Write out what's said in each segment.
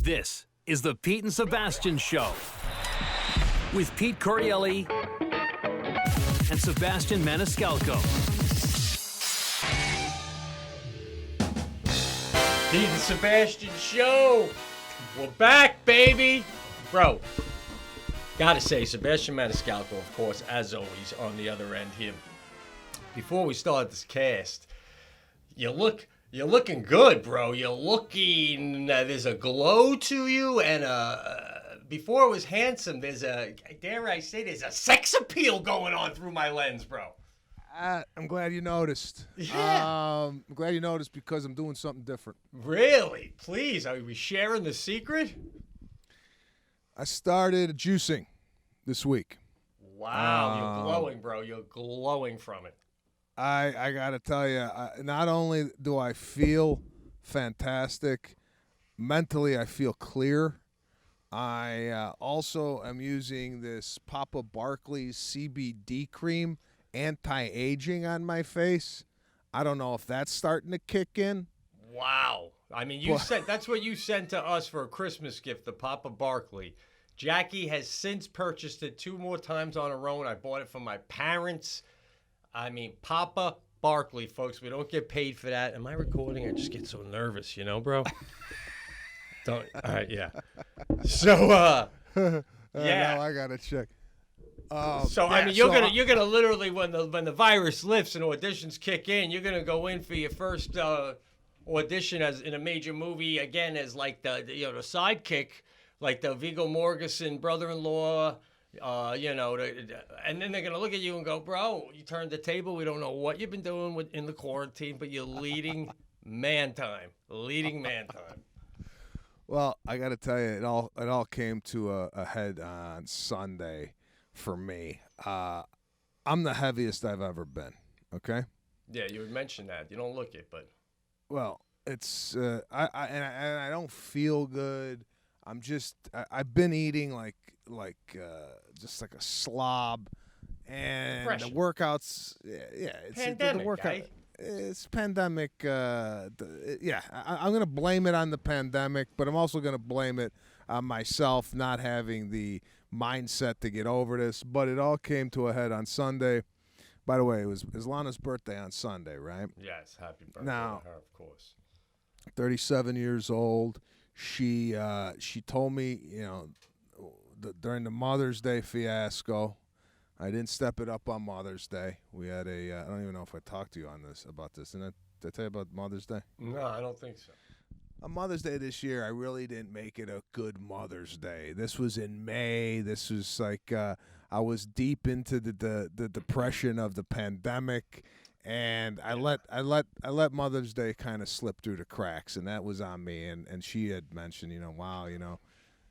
This is the Pete and Sebastian Show with Pete Corielli and Sebastian Maniscalco. Pete and Sebastian Show. We're back, baby. Bro, gotta say, Sebastian Maniscalco, of course, as always, on the other end here. Before we start this cast, you're looking good, bro. You're looking, there's a glow to you, and before it was handsome, there's a sex appeal going on through my lens, bro. I'm glad you noticed. Yeah. I'm glad you noticed because I'm doing something different. Really? Please, are we sharing the secret? I started juicing this week. Wow, you're glowing, bro. You're glowing from it. I got to tell you, not only do I feel fantastic, mentally I feel clear. I also am using this Papa Barkley's CBD cream, anti-aging on my face. I don't know if that's starting to kick in. Wow. I mean, that's what you sent to us for a Christmas gift, the Papa Barkley. Jackie has since purchased it 2 more times on her own. I bought it for my parents. I mean, Papa Barkley, folks. We don't get paid for that. Am I recording? I just get so nervous, bro. All right, yeah. So, yeah. Now I gotta check. I mean, you're gonna literally when the virus lifts and auditions kick in, you're gonna go in for your first audition as in a major movie again as like the sidekick, like the Viggo Mortensen brother-in-law. And then they're gonna look at you and go, bro, you turned the table. We don't know what you've been doing in the quarantine, but you're leading man time. Well, I got to tell you, it all came to a head on Sunday for me. I'm the heaviest I've ever been. Okay. Yeah, you would mention that. You don't look it, but. Well, it's I don't feel good. I've been eating like just like a slob, and Depression. the workouts. Yeah, it's pandemic, the workout. Guy. It's pandemic. I'm gonna blame it on the pandemic, but I'm also gonna blame it on myself not having the mindset to get over this. But it all came to a head on Sunday. By the way, it was Lana's birthday on Sunday, right? Yes, happy birthday now, to her, of course. 37 years old. She told me, during the Mother's Day fiasco, I didn't step it up on Mother's Day. We had I don't even know if I talked to you about this. Did I tell you about Mother's Day? No, I don't think so. On Mother's Day this year, I really didn't make it a good Mother's Day. This was in May. This was like I was deep into the depression of the pandemic, and I let Mother's Day kind of slip through the cracks, and that was on me. And she had mentioned, wow,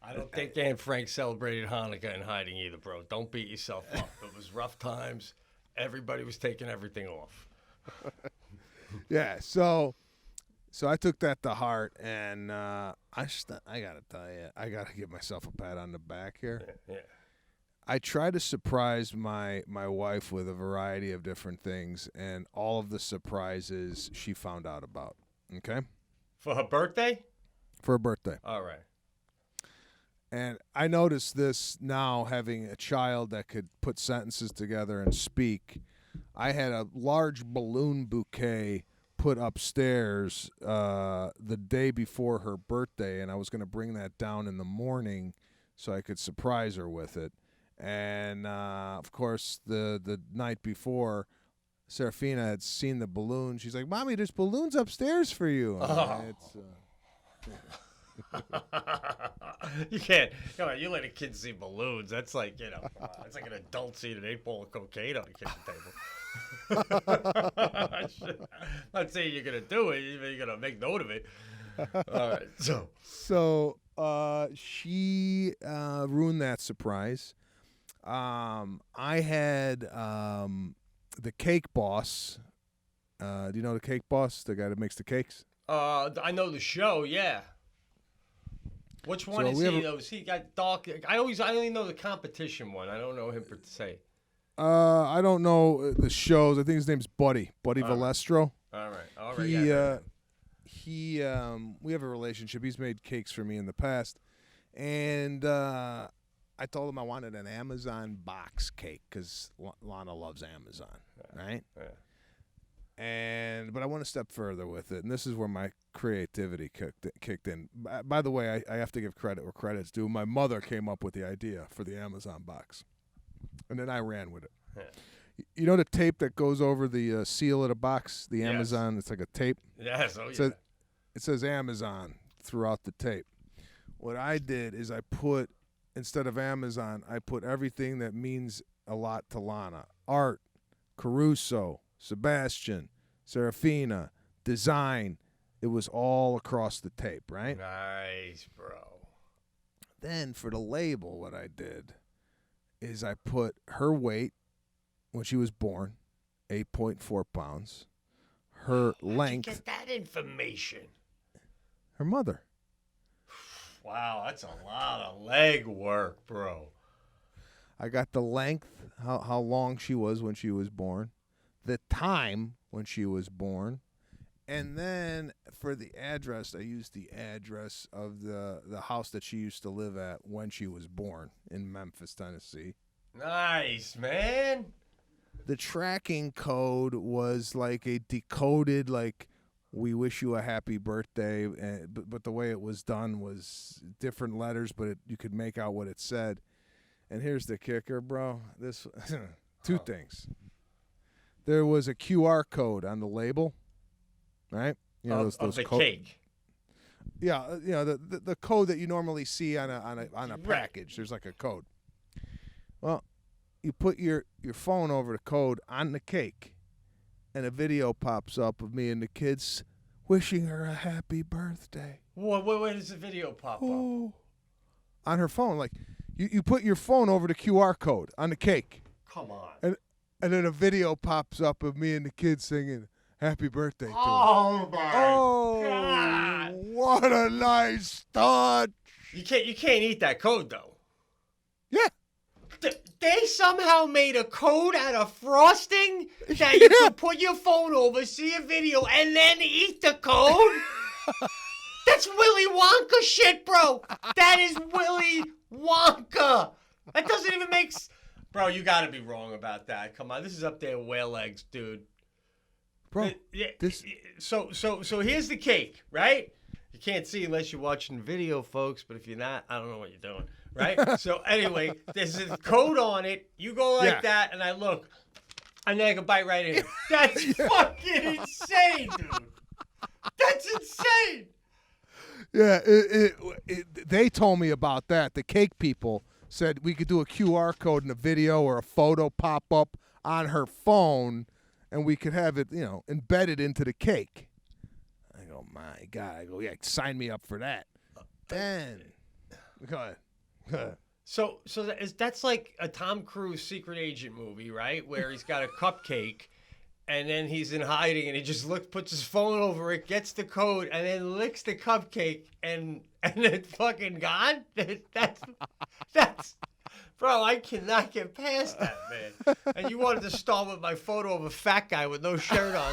I don't think Anne Frank celebrated Hanukkah in hiding either, bro. Don't beat yourself up. It was rough times. Everybody was taking everything off. Yeah, so I took that to heart, and I gotta tell you, I gotta give myself a pat on the back here. Yeah. I try to surprise my wife with a variety of different things, and all of the surprises she found out about. Okay? For her birthday? For her birthday. All right. And I noticed this now, having a child that could put sentences together and speak. I had a large balloon bouquet put upstairs the day before her birthday, and I was going to bring that down in the morning so I could surprise her with it. And, of course, the night before, Serafina had seen the balloon. She's like, Mommy, there's balloons upstairs for you. Oh. You can't. Come on, you let a kid see balloons. That's like, it's like an adult seeing an 8-ball of cocaine on the kitchen table. I'm not saying you're going to do it. You're going to make note of it. All right. So she ruined that surprise. I had the Cake Boss. Do you know the Cake Boss, the guy that makes the cakes? I know the show, yeah. Which one is he, though? Is he got dark? I only know the competition one. I don't know him per se. I don't know the shows. I think his name's Buddy Valestro. All right. we have a relationship. He's made cakes for me in the past, and I told him I wanted an Amazon box cake because Lana loves Amazon, right? Yeah. But I went a step further with it, and this is where my creativity kicked in. By the way, I have to give credit where credit's due. My mother came up with the idea for the Amazon box, and then I ran with it. Yeah. You know the tape that goes over the seal of the box, the Yes. Amazon? It's like a tape. Yes, oh yeah. It says Amazon throughout the tape. What I did is instead of Amazon, I put everything that means a lot to Lana. Art, Caruso, Sebastian, Serafina, design. It was all across the tape, right? Nice, bro. Then for the label, what I did is I put her weight when she was born, 8.4 pounds. Her length. How'd you get that information? Her mother. Wow, that's a lot of leg work, bro. I got the length, how long she was when she was born, the time when she was born, and then for the address, I used the address of the house that she used to live at when she was born in Memphis, Tennessee. Nice, man. The tracking code was like a decoded, like, we wish you a happy birthday, but the way it was done was different letters, but you could make out what it said. And here's the kicker, bro. This two things. There was a QR code on the label, right? You know, of the cake. Yeah, you know the code that you normally see on a package. There's like a code. Well, you put your phone over the code on the cake, and a video pops up of me and the kids wishing her a happy birthday. Where does the video pop up? On her phone, like you put your phone over the QR code on the cake. Come on. And then a video pops up of me and the kids singing happy birthday to her. Oh my God. What a nice touch. You can't eat that code though. Yeah. They somehow made a code out of frosting that you could put your phone over, see a video, and then eat the code? That's Willy Wonka shit, bro. That is Willy Wonka. That doesn't even make Bro, you got to be wrong about that. Come on. This is up there with whale eggs, dude. Bro, So here's the cake, right? You can't see unless you're watching the video, folks, but if you're not, I don't know what you're doing, right? So anyway, there's a code on it. You go like that, and I look, and then I can bite right in it. That's fucking insane, dude. That's insane. Yeah, they told me about that. The cake people said we could do a QR code in a video or a photo pop up on her phone, and we could have it, embedded into the cake. I go, my God. I go, yeah, sign me up for that. Then, go ahead. So that's like a Tom Cruise secret agent movie, right? Where he's got a cupcake, and then he's in hiding, and he just puts his phone over it, gets the code, and then licks the cupcake, and it's fucking gone. That's, bro, I cannot get past that, man. And you wanted to start with my photo of a fat guy with no shirt on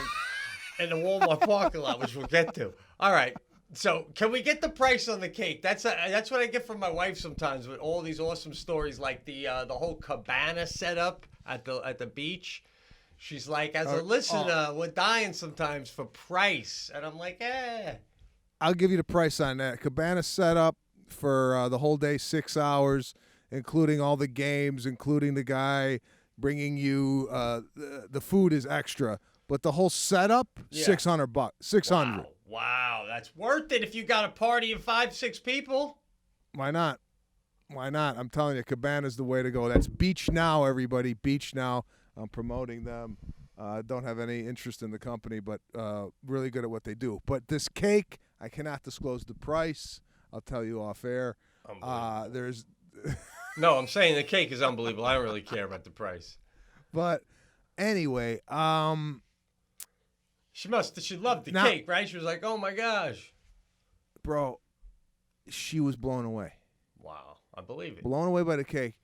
in the Walmart parking lot, which we'll get to. All right. So can we get the price on the cake? That's what I get from my wife sometimes with all these awesome stories, like the whole cabana setup at the beach. She's like, as a listener, we're dying sometimes for price, and I'm like, I'll give you the price on that. Cabana setup for the whole day, 6 hours, including all the games, including the guy bringing you the food is extra, but the whole setup, $600. $600. Wow, that's worth it if you got a party of 5-6 people. Why not? I'm telling you, Cabana's the way to go. That's Beach Now, everybody. Beach Now. I'm promoting them. Don't have any interest in the company, but really good at what they do. But this cake, I cannot disclose the price. I'll tell you off air. There's No, I'm saying the cake is unbelievable. I don't really care about the price. But anyway, she loved the cake, right? She was like, "Oh my gosh." Bro, she was blown away. Wow, I believe it. Blown away by the cake.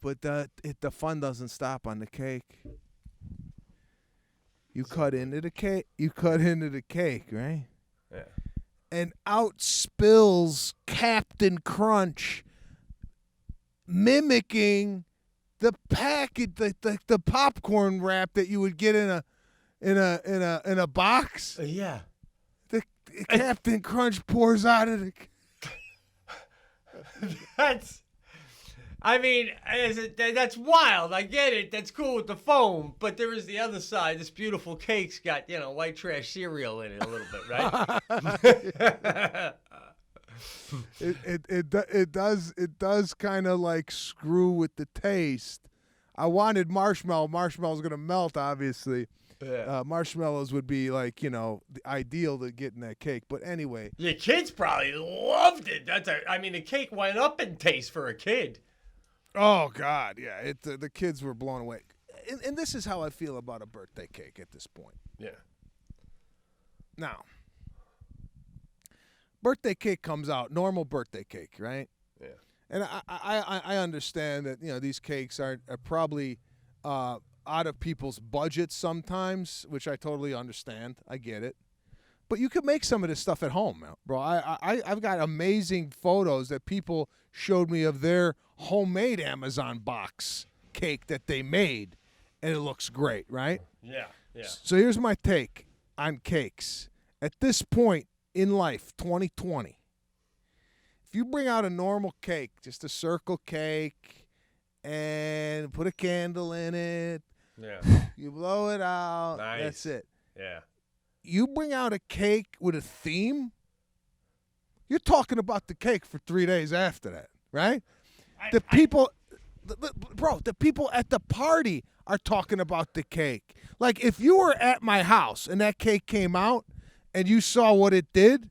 But the fun doesn't stop on the cake. You cut into the cake, right? Yeah. and out spills Captain Crunch, mimicking the packet, the popcorn wrap that you would get in a box. Yeah. The Captain Crunch pours out of the. That's wild. I get it. That's cool with the foam, but there is the other side. This beautiful cake's got, white trash cereal in it a little bit, right? It does kind of like screw with the taste. I wanted marshmallow. Marshmallow's gonna melt, obviously. Yeah. Marshmallows would be like, the ideal to get in that cake. But anyway. Your kids probably loved it. The cake went up in taste for a kid. Oh, God, yeah. The kids were blown away. And this is how I feel about a birthday cake at this point. Yeah. Now, birthday cake comes out, normal birthday cake, right? Yeah. And I understand that, these cakes are probably out of people's budgets sometimes, which I totally understand. I get it. But you could make some of this stuff at home, bro. I've got amazing photos that people showed me of their homemade Amazon box cake that they made, and it looks great, right? Yeah, yeah. So here's my take on cakes. At this point in life, 2020, if you bring out a normal cake, just a circle cake, and put a candle in it, yeah, you blow it out, nice. That's it. Yeah. You bring out a cake with a theme, you're talking about the cake for 3 days after that, right? The people at the party are talking about the cake. Like, if you were at my house and that cake came out and you saw what it did,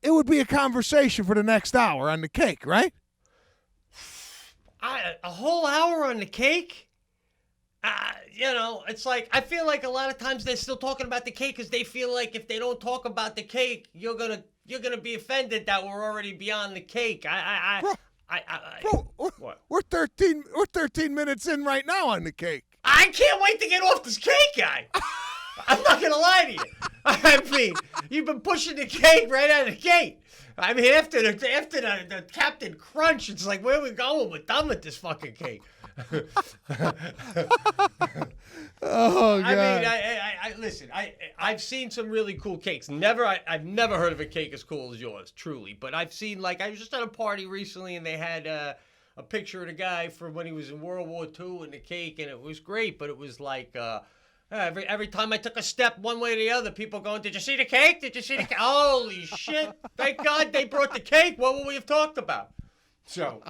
it would be a conversation for the next hour on the cake, right? A whole hour on the cake? It's like, I feel like a lot of times they're still talking about the cake because they feel like if they don't talk about the cake, you're gonna be offended that we're already beyond the cake. Bro, we're 13 minutes in right now on the cake. I can't wait to get off this cake guy. I'm not gonna lie to you. You've been pushing the cake right out of the gate. After the Captain Crunch, it's like, where are we going? We're done with this fucking cake. Oh, God. Listen. I've seen some really cool cakes. I've never heard of a cake as cool as yours, truly. But I've seen, I was just at a party recently, and they had a picture of the guy from when he was in World War II and the cake, and it was great. But it was like every time I took a step one way or the other, people going, "Did you see the cake? Did you see the cake?" Holy shit! Thank God they brought the cake. What would we have talked about? So.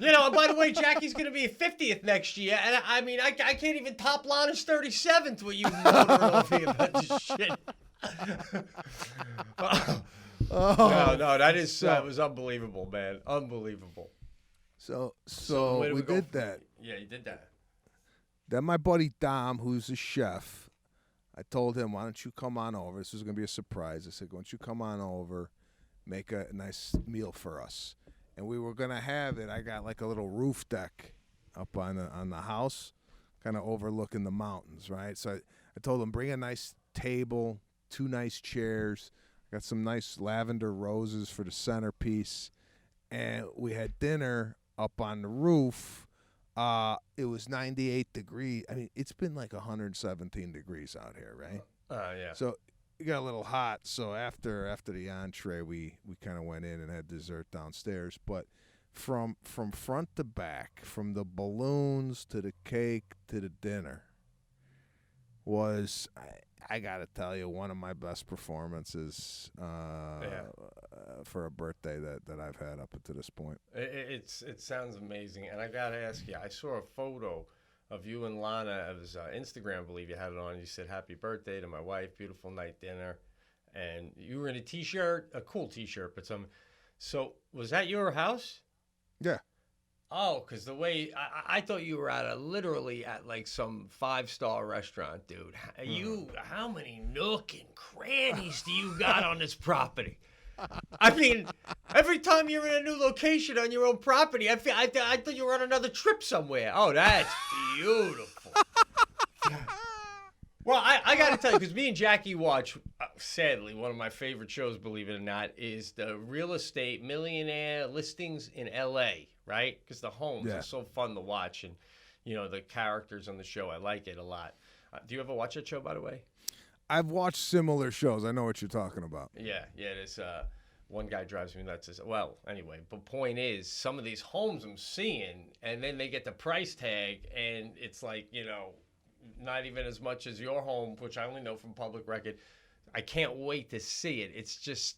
And by the way, Jackie's going to be 50th next year, and I can't even top Lana's 37th with you motoring off here about this shit. That was unbelievable, man. Unbelievable. So we did that. Yeah, you did that. Then my buddy Dom, who's a chef, I told him, why don't you come on over? This was going to be a surprise. I said, why don't you come on over, make a nice meal for us. And we were going to have it. I got like a little roof deck up on the house, kind of overlooking the mountains, right? So I told him, bring a nice table, 2 nice chairs. I got some nice lavender roses for the centerpiece. And we had dinner up on the roof. It was 98 degrees. It's been like 117 degrees out here, right? Yeah. So it got a little hot, so after the entree, we kind of went in and had dessert downstairs. But from front to back, from the balloons to the cake to the dinner, was I gotta tell you, one of my best performances for a birthday that I've had up until this point. It sounds amazing, and I gotta ask you, I saw a photo of you and Lana. It was Instagram, I believe you had it on. You said, "Happy birthday to my wife, beautiful night dinner." And you were in a t-shirt, a cool t-shirt, but so was that your house? Yeah. Oh, because the way, I thought you were literally at like some 5-star restaurant, dude. How many nook and crannies do you got on this property? Every time you're in a new location on your own property, I thought you were on another trip somewhere. Oh, that's beautiful. Well, I got to tell you, because me and Jackie watch, sadly, one of my favorite shows, believe it or not, is the real estate millionaire listings in L.A., right? Because the homes are so fun to watch. And, the characters on the show, I like it a lot. Do you ever watch that show, by the way? I've watched similar shows. I know what you're talking about. Yeah. There's one guy drives me nuts. Well, anyway, but point is, some of these homes I'm seeing, and then they get the price tag, and it's like, not even as much as your home, which I only know from public record. I can't wait to see it. It's just,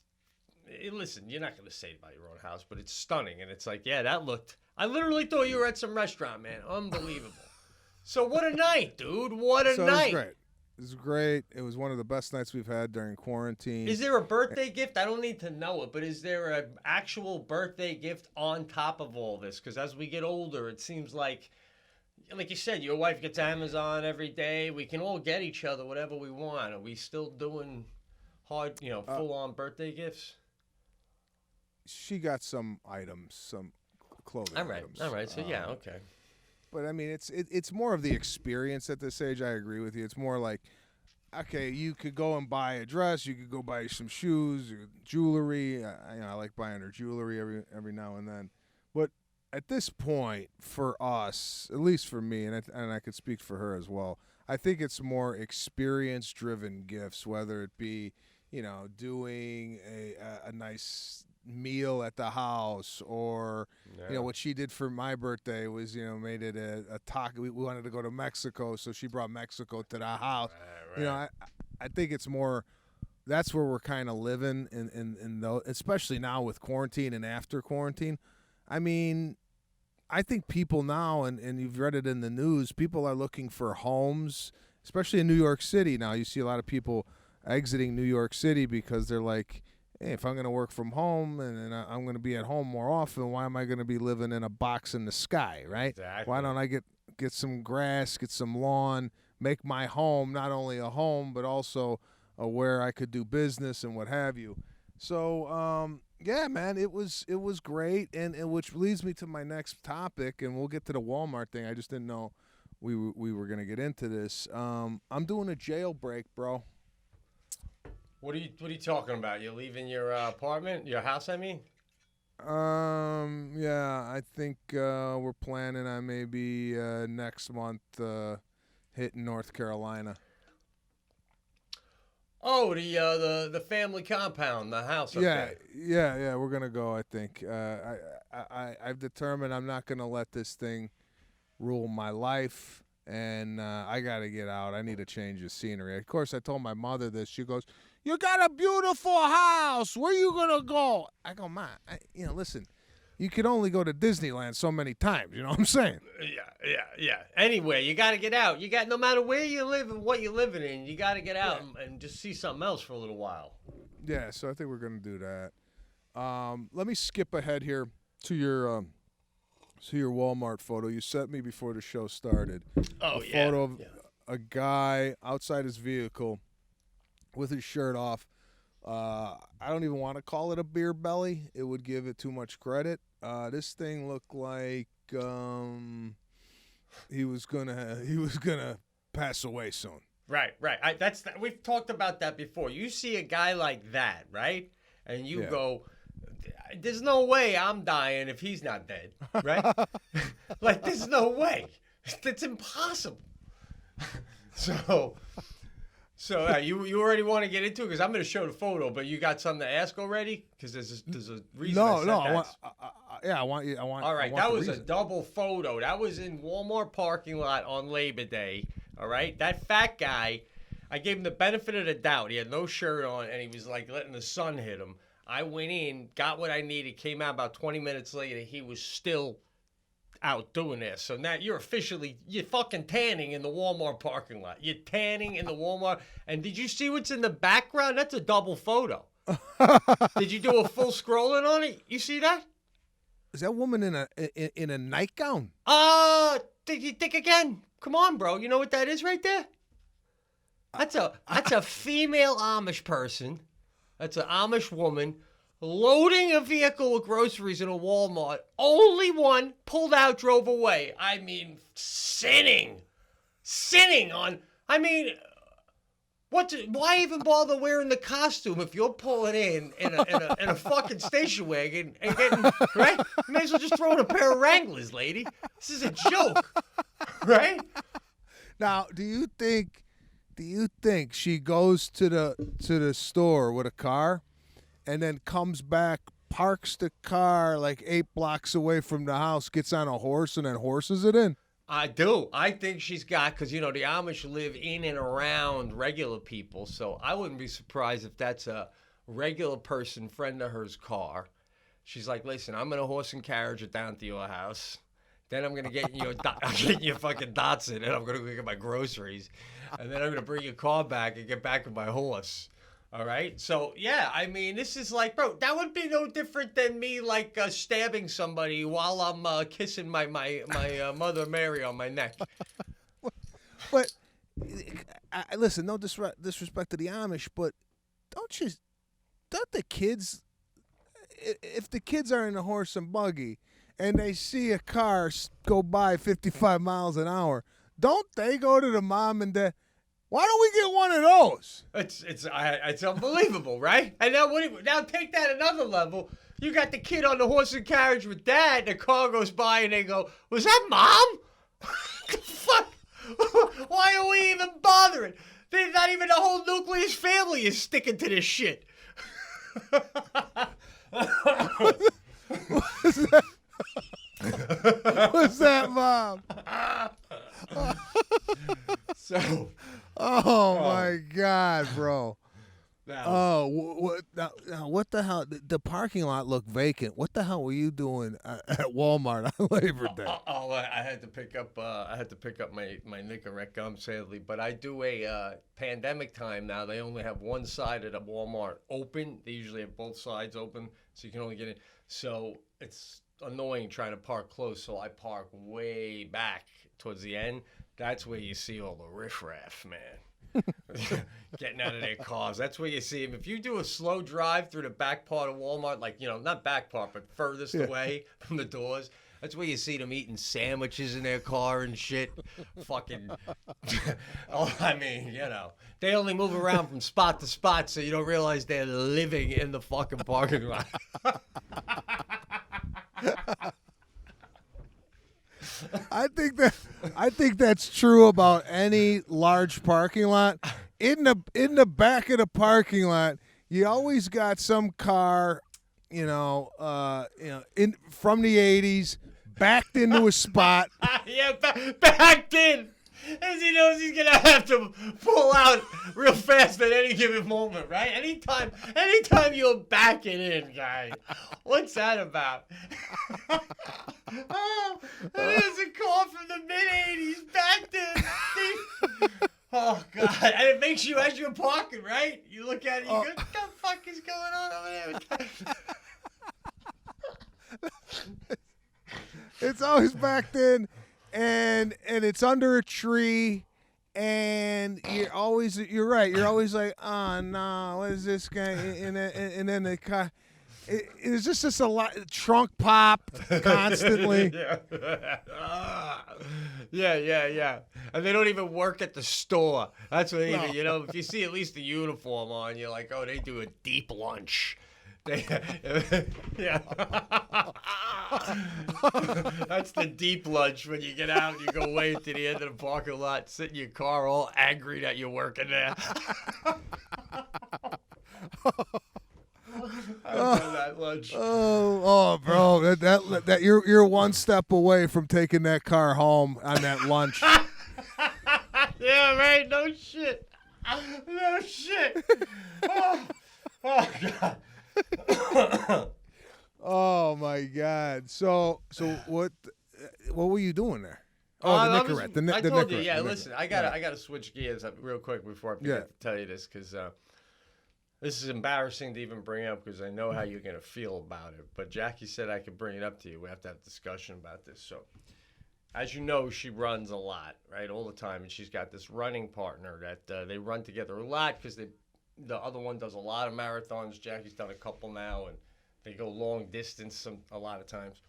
listen, you're not going to say it about your own house, but it's stunning. And it's like, I literally thought you were at some restaurant, man. Unbelievable. So what a night, dude. What a night. It was great. It was one of the best nights we've had during quarantine. Is there a birthday gift? I don't need to know it, but is there an actual birthday gift on top of all this? Because as we get older, it seems like you said, your wife gets Amazon every day. We can all get each other whatever we want. Are we still doing hard, full-on birthday gifts? She got some items, some clothing items. All right. So, okay. But, I mean, it's more of the experience at this age. I agree with you. It's more like, okay, you could go and buy a dress. You could go buy some shoes, jewelry. I like buying her jewelry every now and then. But at this point, for us, at least for me, and I could speak for her as well, I think it's more experience-driven gifts, whether it be, doing a nice meal at the house, or what she did for my birthday was made it a taco. We wanted to go to Mexico, so she brought Mexico to the house. Right. I think it's more, that's where we're kind of living in those, especially now with quarantine and after quarantine. I mean, I think people now, and you've read it in the news, people are looking for homes, especially in New York City now. You see a lot of people exiting New York City because they're like, hey, if I'm going to work from home and I'm going to be at home more often, why am I going to be living in a box in the sky, right? Exactly. Why don't I get some grass, get some lawn, make my home not only a home but also where I could do business and what have you. So, yeah, man, it was great, and which leads me to my next topic, and we'll get to the Walmart thing. I just didn't know we were going to get into this. I'm doing a jailbreak, bro. What are you talking about? You're leaving your apartment, your house, I mean? Yeah, I think we're planning on maybe next month hitting North Carolina. Oh, the family compound, the house. Okay. Yeah, we're gonna go. I think I've determined I'm not gonna let this thing rule my life, and I gotta get out. I need a change of scenery. Of course, I told my mother this. She goes, "You got a beautiful house. Where you gonna go?" I go, "Ma, listen, you could only go to Disneyland so many times. You know what I'm saying?" Yeah. Anyway, you got to get out. No matter where you live and what you're living in, you got to get out and just see something else for a little while. Yeah, so I think we're going to do that. Let me skip ahead here to your Walmart photo. You sent me before the show started. Oh, a photo of a guy outside his vehicle with his shirt off. I don't even want to call it a beer belly. It would give it too much credit. This thing looked like he was gonna pass away soon. Right. We've talked about that before. You see a guy like that, right? And you go, "There's no way I'm dying if he's not dead," right? Like, there's no way. It's impossible. So you already want to get into it? Because I'm going to show the photo, but you got something to ask already? Because there's a reason. I want you. All right, that was a double photo. That was in Walmart parking lot on Labor Day. All right, that fat guy, I gave him the benefit of the doubt. He had no shirt on, and he was like letting the sun hit him. I went in, got what I needed, came out about 20 minutes later. He was still out doing this. So now you're fucking tanning in the Walmart parking lot. You're tanning in the Walmart. And did you see what's in the background? That's a double photo. Did you do a full scrolling on it? You see that? Is that woman in a nightgown? Did you think again? Come on, bro. You know what that is right there? That's a female Amish person. That's an Amish woman loading a vehicle with groceries in a Walmart. Only one, pulled out, drove away. I mean, sinning on. I mean, Why even bother wearing the costume if you're pulling in a fucking station wagon and getting right? You may as well just throw in a pair of Wranglers, lady. This is a joke, right? Now, do you think she goes to the store with a car, and then comes back, parks the car like 8 blocks away from the house, gets on a horse, and then horses it in? I do. I think she's got, because, the Amish live in and around regular people, so I wouldn't be surprised if that's a regular person friend of hers car. She's like, listen, I'm in a horse and carriage down to your house. Then I'm going to get you your fucking Datsun, and I'm going to go get my groceries. And then I'm going to bring your car back and get back with my horse. All right? So, yeah, I mean, this is like, bro, that would be no different than me, like, stabbing somebody while I'm kissing my Mother Mary on my neck. But, listen, no disrespect to the Amish, but don't the kids, if the kids are in a horse and buggy and they see a car go by 55 miles an hour, don't they go to the mom and dad, why don't we get one of those? It's unbelievable, right? And now take that another level. You got the kid on the horse and carriage with dad. The car goes by and they go, "Was that mom?" The fuck? Why are we even bothering? Not even the whole nucleus family is sticking to this shit. What's that, mom? So. Oh my God, bro. Now, What the hell? The parking lot looked vacant. What the hell were you doing at Walmart on Labor Day? I had to pick up my Nicorette gum, sadly. But I do a pandemic time now. They only have one side of the Walmart open. They usually have both sides open, so you can only get in. So it's annoying trying to park close. So I park way back towards the end. That's where you see all the riffraff, man. Getting out of their cars. That's where you see them. If you do a slow drive through the back part of Walmart, like, not back part, but furthest away from the doors, that's where you see them eating sandwiches in their car and shit. Fucking, I mean, they only move around from spot to spot, so you don't realize they're living in the fucking parking lot. I think that's true about any large parking lot. In the back of the parking lot, you always got some car, in from the 80s, backed into a spot. Yeah, backed in. As he knows he's going to have to pull out real fast at any given moment, right? Anytime you're backing in, guy. What's that about? Oh, there's a car from the mid-'80s backed in. Oh, God. And it makes you, as you're parking, right? You look at it, you go, what the fuck is going on over there? It's always backed in. And it's under a tree, and you're right. You're always like, oh no, what is this guy? And then the car, it's just a lot. Trunk popped constantly. Yeah. And they don't even work at the store. That's what even if you see at least the uniform on, you're like, oh, they do a deep lunch. Yeah. That's the deep lunch when you get out and you go way to the end of the parking lot, sit in your car all angry that you're working there. I've done that lunch. Oh, bro, that you're one step away from taking that car home on that lunch. Yeah, right. No shit. Oh God. Oh my God! So what were you doing there? Oh, the Nicorette. I told you. Yeah, listen. I gotta switch gears up real quick before I forget to tell you this, because this is embarrassing to even bring up, because I know how you're gonna feel about it. But Jackie said I could bring it up to you. We have to have a discussion about this. So, as you know, she runs a lot, right, all the time, and she's got this running partner that they run together a lot, because the other one does a lot of marathons. Jackie's done a couple now, and they go long distance a lot of times.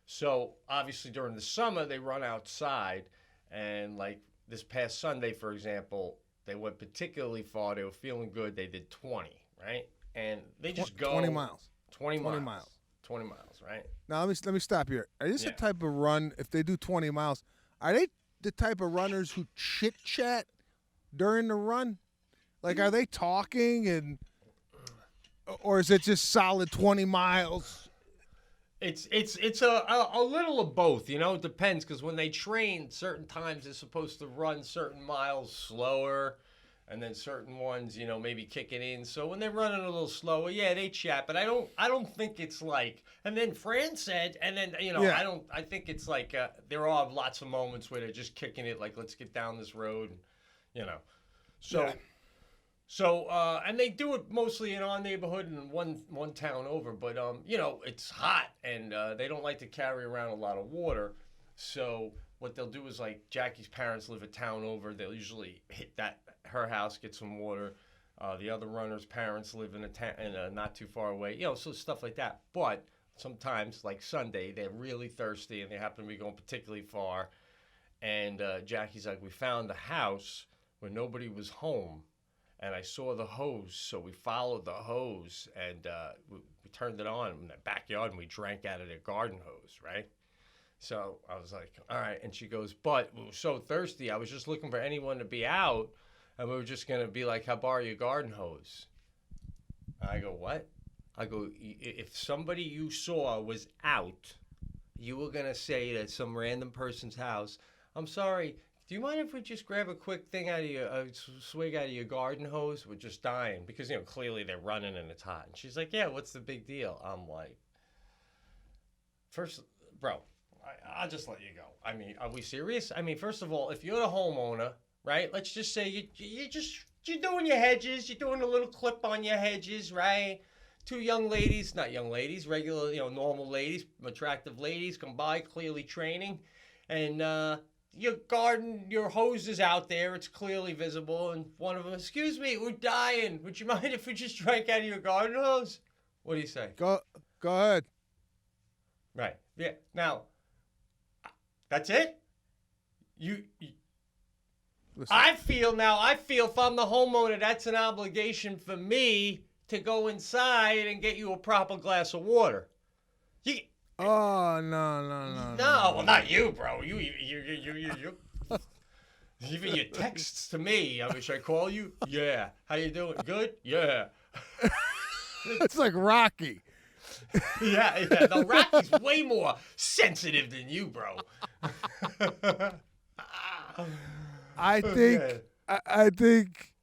So obviously during the summer they run outside, and like this past Sunday, for example, They went particularly far. They were feeling good. They did 20, right? And they just go 20 miles. 20 miles. 20 miles. 20 miles, right? Now let me stop here. Are this Yeah. the type of run? If they do 20 miles, are they the type of runners who chit chat during the run? Like, are they talking or is it just solid 20 miles? It's a little of both, you know. It depends, because when they train, certain times they're supposed to run certain miles slower, and then certain ones, you know, maybe kicking in. So when they're running a little slower, yeah, they chat. But I don't think it's like. And then Fran said, and then you know, Yeah. I think it's like there are lots of moments where they're just kicking it, like let's get down this road, and, you know. So. Yeah. So, and they do it mostly in our neighborhood and one town over, but, you know, it's hot, and they don't like to carry around a lot of water. So what they'll do is, like, Jackie's parents live a town over. They'll usually hit her house, get some water. The other runner's parents live in a town not too far away, you know, so stuff like that. But sometimes, like Sunday, they're really thirsty, and they happen to be going particularly far. And Jackie's like, we found a house where nobody was home. And I saw the hose, so we followed the hose, and we turned it on in the backyard, and we drank out of their garden hose, right? So I was like, all right. And she goes, but we were so thirsty, I was just looking for anyone to be out, and we were just going to be like, how borrow your garden hose? I go, what? I go, if somebody you saw was out, you were going to say to some random person's house, I'm sorry, do you mind if we just grab a quick thing out of your swig out of your garden hose? We're just dying because, you know, clearly they're running and it's hot. And she's like, yeah, what's the big deal? I'm like, first, bro, I'll just let you go. I mean, are we serious? I mean, first of all, if you're the homeowner, right? Let's just say you're doing your hedges, you're doing a little clip on your hedges, right? Two young ladies, not young ladies, regular, you know, normal ladies, attractive ladies come by, clearly training, and your garden, your hose is out there. It's clearly visible. And one of them, excuse me, we're dying. Would you mind if we just drank out of your garden hose? What do you say? Go ahead. Right. Yeah. Now, that's it? Listen. I feel if I'm the homeowner, that's an obligation for me to go inside and get you a proper glass of water. Oh, no. No, well, not you, bro. You. Even your texts to me. I mean, should I call you? Yeah. How you doing? Good? Yeah. It's like Rocky. Yeah. The Rocky's way more sensitive than you, bro. I think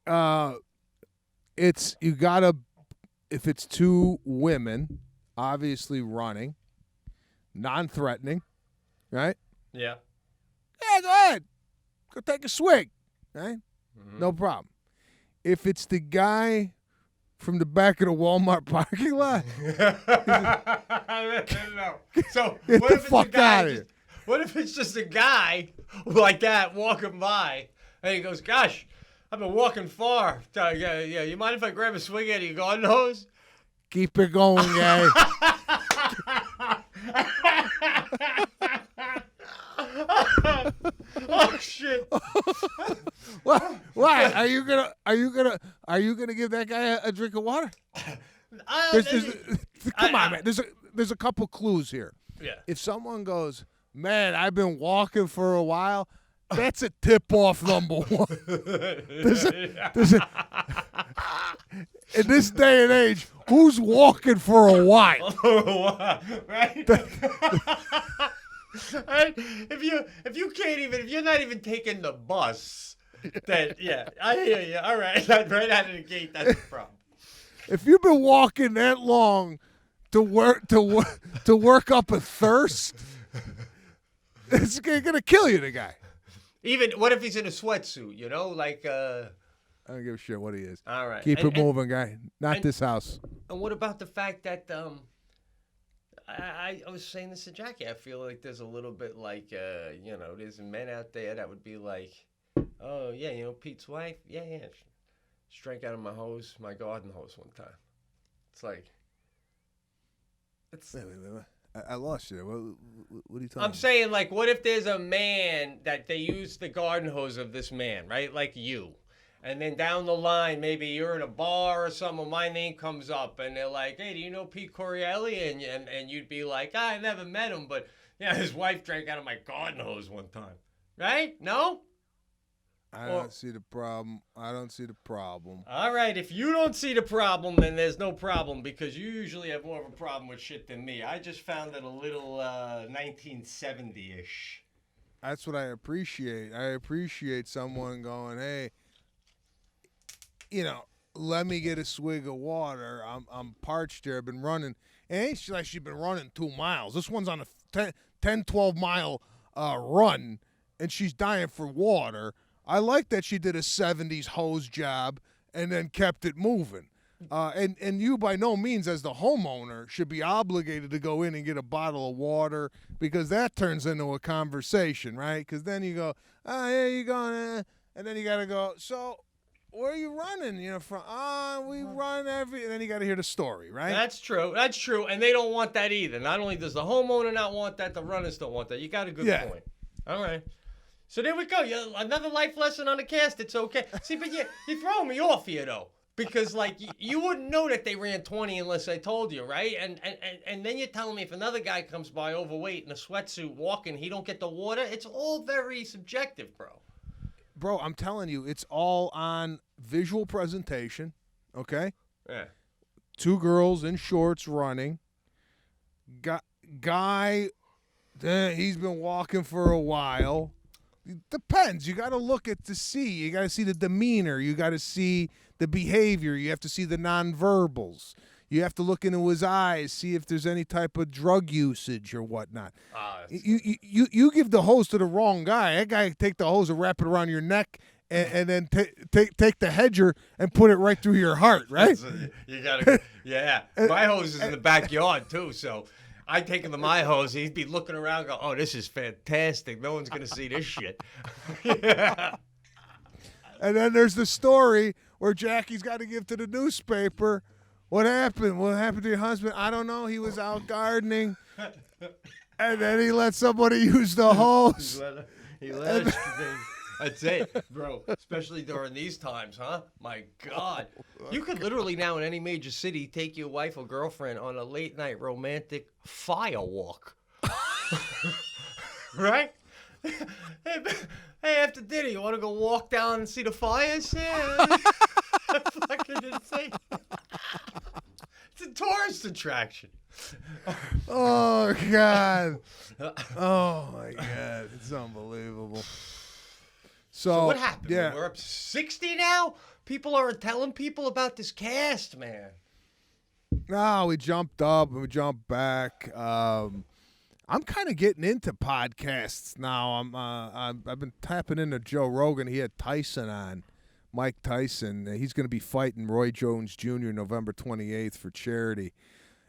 it's, you gotta, if it's two women, obviously running, non-threatening, right? Yeah. Yeah, go ahead. Go take a swig, right? Mm-hmm. No problem. If it's the guy from the back of the Walmart parking lot, no. So get what the if fuck it's a guy? out of here. What if it's just a guy like that walking by, and he goes, "Gosh, I've been walking far. Yeah. You mind if I grab a swig out of your garden hose?" Keep it going, guy. Oh shit! What? Why are you gonna give that guy a drink of water? Come on, man. There's a couple clues here. Yeah. If someone goes, man, I've been walking for a while, that's a tip-off number one. In this day and age, who's walking for a while? Right? if you're not even taking the bus, then yeah, I hear you. All right, right out of the gate, that's the problem. If you've been walking that long to work up a thirst, it's gonna kill you, the guy. Even what if he's in a sweatsuit? You know, like I don't give a shit what he is. All right, keep it moving, guy. Not this house. And what about the fact that I was saying this to Jackie. I feel like there's a little bit like you know, there's men out there that would be like, oh yeah, you know, Pete's wife, yeah. She drank out of my garden hose one time. It's like, Wait. I lost you. What are you talking I'm about? saying, like, what if there's a man that they use the garden hose of this man, right? Like you. And then down the line, maybe you're in a bar or something, my name comes up, and they're like, hey, do you know Pete Correale? And you'd be like, I never met him, but yeah, his wife drank out of my garden hose one time. Right? No? I don't see the problem. I don't see the problem. All right, if you don't see the problem, then there's no problem, because you usually have more of a problem with shit than me. I just found it a little 1970-ish. That's what I appreciate. I appreciate someone going, hey, let me get a swig of water. I'm parched here. I've been running. It ain't like she's been running 2 miles. This one's on a 10, 12 mile run, and she's dying for water. I like that she did a 70s hose job and then kept it moving. And you by no means as the homeowner should be obligated to go in and get a bottle of water, because that turns into a conversation, right? Because then you go, oh, yeah, you going, and then you got to go, so where are you running? From, we run and then you got to hear the story, right? That's true. That's true. And they don't want that either. Not only does the homeowner not want that, the runners don't want that. You got a good point. All right. So there we go. Another life lesson on the cast. It's okay. See, but you're throwing me off here, though. Because, like, you wouldn't know that they ran 20 unless I told you, right? And then you're telling me if another guy comes by overweight in a sweatsuit walking, he don't get the water? It's all very subjective, bro. Bro, I'm telling you, it's all on visual presentation, okay? Yeah. 2 girls in shorts running. Guy, he's been walking for a while. It depends. You got to look at to see. You got to see the demeanor. You got to see the behavior. You have to see the nonverbals. You have to look into his eyes, see if there's any type of drug usage or whatnot. You give the hose to the wrong guy. That guy take the hose and wrap it around your neck and then take the hedger and put it right through your heart, right? You gotta, yeah. My hose is in the backyard too, so I take him to my hose. He'd be looking around, go, "Oh, this is fantastic. No one's gonna see this shit." Yeah. And then there's the story where Jackie's got to give to the newspaper. What happened? What happened to your husband? I don't know. He was out gardening, and then he let somebody use the hose. He let I'd say, bro, especially during these times, huh? My God. You could literally now in any major city take your wife or girlfriend on a late night romantic fire walk. Right? Hey, after dinner, you want to go walk down and see the fires? Yeah. Fucking insane. It's a tourist attraction. Oh, God. Oh, my God. It's unbelievable. So what happened? Yeah. We're up to 60 now? People are telling people about this cast, man. No, we jumped up and we jumped back. I'm kind of getting into podcasts now. I've been tapping into Joe Rogan. He had Tyson on, Mike Tyson. He's going to be fighting Roy Jones Jr. November 28th for charity.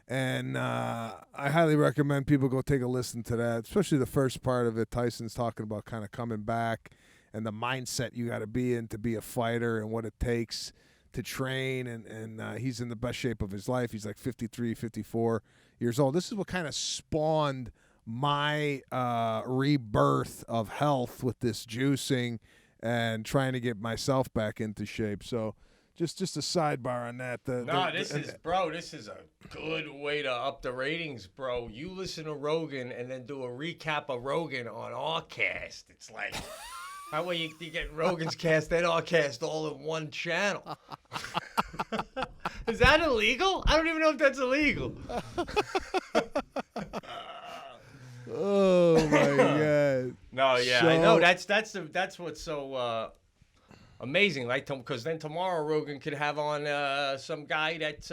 And I highly recommend people go take a listen to that, especially the first part of it. Tyson's talking about kind of coming back and the mindset you got to be in to be a fighter and what it takes to train. And he's in the best shape of his life. He's like 53, 54 years old. This is what kind of spawned my rebirth of health with this juicing and trying to get myself back into shape. So just a sidebar on that. This is a good way to up the ratings, bro. You listen to Rogan and then do a recap of Rogan on our cast. It's like, that way you get Rogan's cast and our cast all in one channel. Is that illegal? I don't even know if that's illegal. Oh my God! No, yeah, I know. That's what's so amazing, right? Because then tomorrow Rogan could have on some guy that's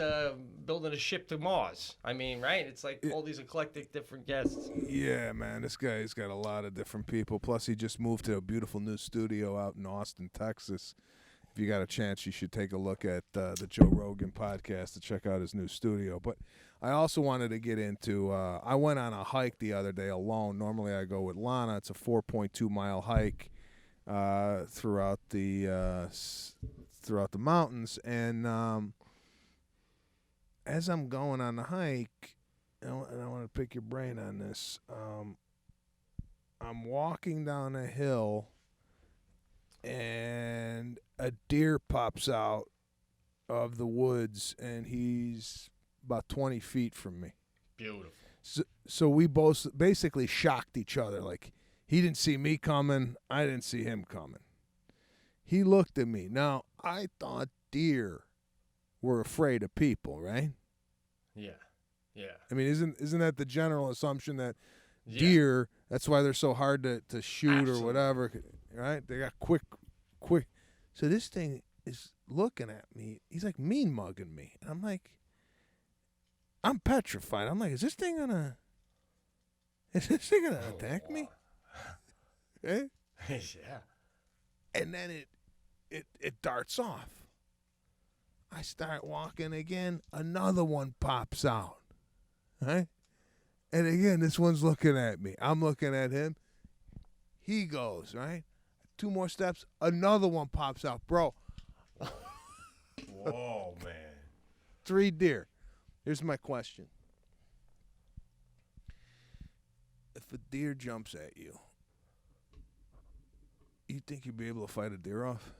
building a ship to Mars. I mean, right? It's like all these eclectic different guests. Yeah, man, this guy's got a lot of different people. Plus, he just moved to a beautiful new studio out in Austin, Texas. If you got a chance, you should take a look at the Joe Rogan podcast to check out his new studio. But I also wanted to get into, I went on a hike the other day alone. Normally I go with Lana. It's a 4.2 mile hike throughout the mountains. And as I'm going on the hike, and I want to pick your brain on this, I'm walking down a hill. and a deer pops out of the woods, and he's about 20 feet from me. Beautiful. So we both basically shocked each other. Like, he didn't see me coming. I didn't see him coming. He looked at me. Now, I thought deer were afraid of people, right? Yeah. Yeah. I mean, isn't that the general assumption that deer, that's why they're so hard to shoot Absolutely. or whatever, right? They got quick. So this thing is looking at me. He's like mean mugging me. And I'm like, I'm petrified. I'm like, is this thing gonna attack me? Eh? Yeah. And then it darts off. I start walking again. Another one pops out. Right? And again, this one's looking at me. I'm looking at him. He goes, right? 2 more steps. Another one pops out. Bro. Whoa, man. 3 deer. Here's my question. If a deer jumps at you, you think you'd be able to fight a deer off?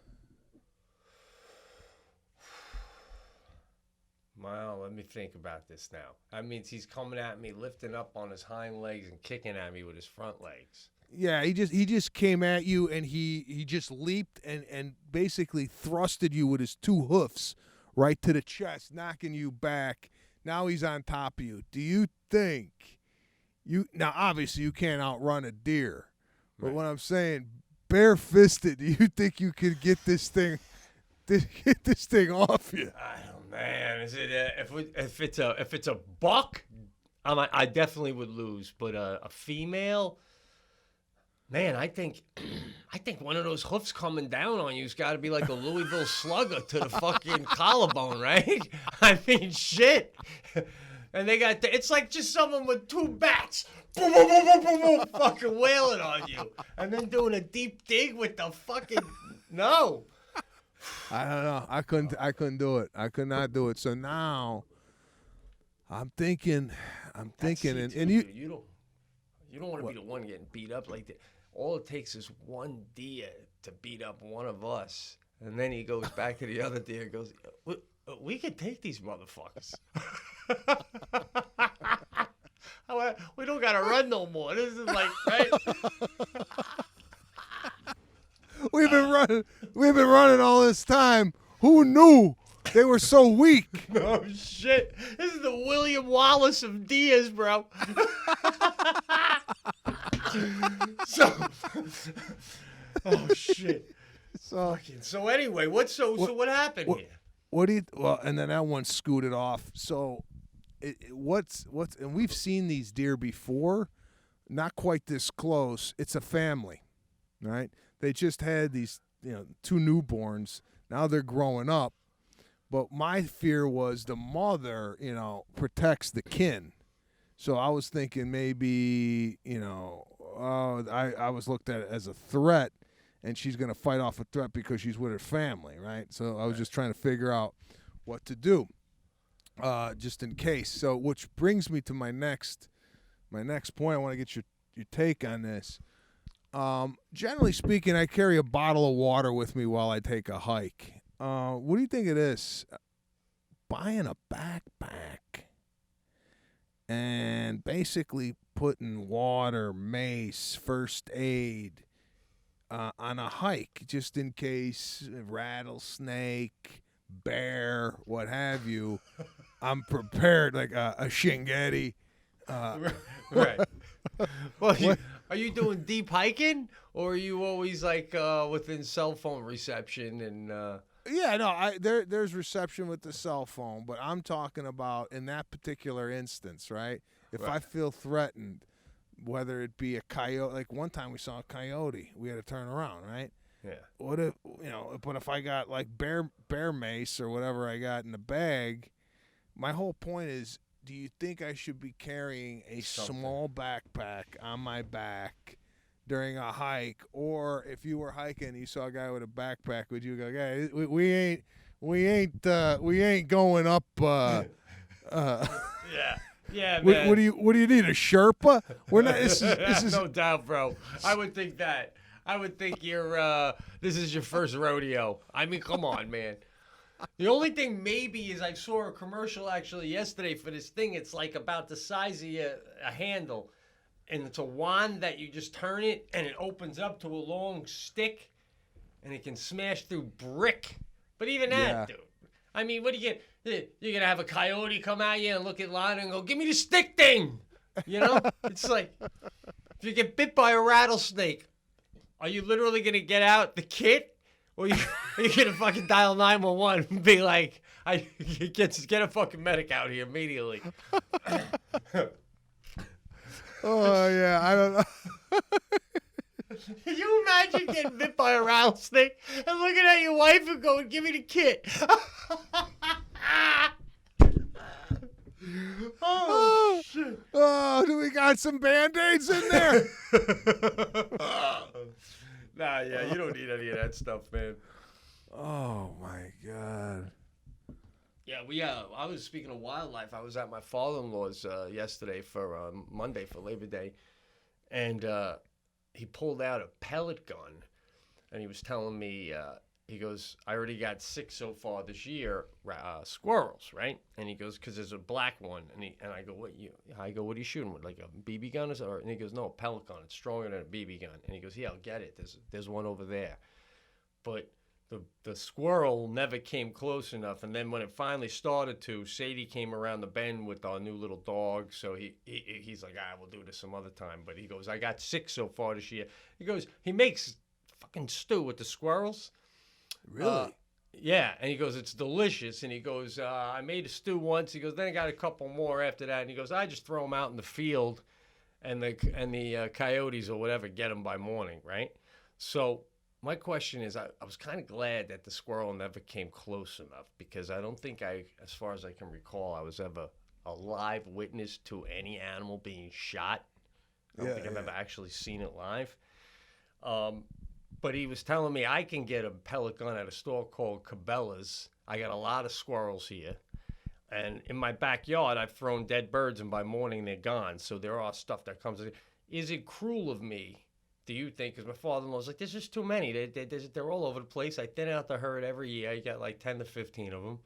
Well, let me think about this now. That means he's coming at me, lifting up on his hind legs and kicking at me with his front legs. Yeah, he just came at you, and he just leaped and basically thrusted you with his 2 hoofs right to the chest, knocking you back. Now he's on top of you. Do you think now obviously you can't outrun a deer, but Right. what I'm saying, bare-fisted, do you think you could get this thing off you? I don't, man. Is it if it's a buck, I definitely would lose. But a female, man, I think one of those hoofs coming down on you's got to be like a Louisville Slugger to the fucking collarbone, right? I mean, shit. And they got it's like just someone with 2 bats, boom, boom, boom, boom, boom, boom, fucking wailing on you, and then doing a deep dig with the fucking no. I don't know. I couldn't do it. I could not do it. So now I'm thinking, and you don't want to be the one getting beat up like that. All it takes is one deer to beat up one of us, and then he goes back to the other deer and goes, we can take these motherfuckers. We don't gotta run no more. This is like, right? We've been running all this time. Who knew they were so weak? Oh shit! This is the William Wallace of deers, bro. Oh shit! So anyway, what happened here? And then that one scooted off. So and we've seen these deer before, not quite this close. It's a family, right? They just had these, 2 newborns. Now they're growing up. But my fear was the mother, protects the kin. So I was thinking maybe, I was looked at it as a threat, and she's going to fight off a threat because she's with her family, right? So I was just trying to figure out what to do, just in case. So which brings me to my next point. I want to get your take on this. Generally speaking, I carry a bottle of water with me while I take a hike. What do you think of this? Buying a backpack and basically putting water, mace, first aid on a hike, just in case rattlesnake, bear, what have you. I'm prepared, like a Shingeti. Right. Well, are you doing deep hiking, or are you always like within cell phone reception and? Yeah, no, there's reception with the cell phone, but I'm talking about in that particular instance, right? If I feel threatened, whether it be a coyote, like one time we saw a coyote, we had to turn around, right? Yeah. What if but if I got like bear mace or whatever I got in the bag, my whole point is, do you think I should be carrying a small backpack on my back during a hike? Or if you were hiking and you saw a guy with a backpack, would you go, "Hey, we ain't going up Yeah, man. What do you need, a Sherpa? We're not this is no doubt, bro. I would think that. I would think you're. This is your first rodeo. I mean, come on, man. The only thing maybe is I saw a commercial actually yesterday for this thing. It's like about the size of a handle, and it's a wand that you just turn it, and it opens up to a long stick, and it can smash through brick. But even that, dude. I mean, what do you get? You're gonna have a coyote come at you and look at Lana and go, "Give me the stick thing." You know, it's like if you get bit by a rattlesnake, are you literally gonna get out the kit? Or are you gonna fucking dial 911 and be like, get a fucking medic out here immediately. Oh yeah, I don't know. Can you imagine getting bit by a rattlesnake and looking at your wife and going, "Give me the kit"? Oh shit! Oh, do we got some Band-Aids in there? Nah, yeah, you don't need any of that stuff, man. Oh my God. Yeah, I was speaking of wildlife. I was at my father-in-law's yesterday for Monday for Labor Day, and he pulled out a pellet gun, and he was telling me, he goes, "I already got 6 so far this year, squirrels, right?" And he goes, "Because there's a black one," and I go, "What are you shooting with, like a BB gun or something?" And he goes, "No, a pellet gun. It's stronger than a BB gun." And he goes, "Yeah, I'll get it. There's one over there," but the squirrel never came close enough. And then when it finally started to, Sadie came around the bend with our new little dog. So he's like, "We'll do this some other time." But he goes, "I got 6 so far this year." He goes, he makes fucking stew with the squirrels. Really? Yeah, and he goes, "It's delicious." And he goes, "I made a stew once." He goes, "Then I got a couple more after that." And he goes, "I just throw them out in the field, and the coyotes or whatever get them by morning, right?" So my question is, I was kind of glad that the squirrel never came close enough, because I don't think as far as I can recall, I was ever a live witness to any animal being shot. I don't think I've ever actually seen it live. But he was telling me I can get a pellet gun at a store called Cabela's. I got a lot of squirrels here. And in my backyard, I've thrown dead birds, and by morning they're gone. So there are stuff that comes in. Is it cruel of me, do you think? Because my father-in-law's like, "There's just too many. They're all over the place. I thin out the herd every year. You got like 10 to 15 of them.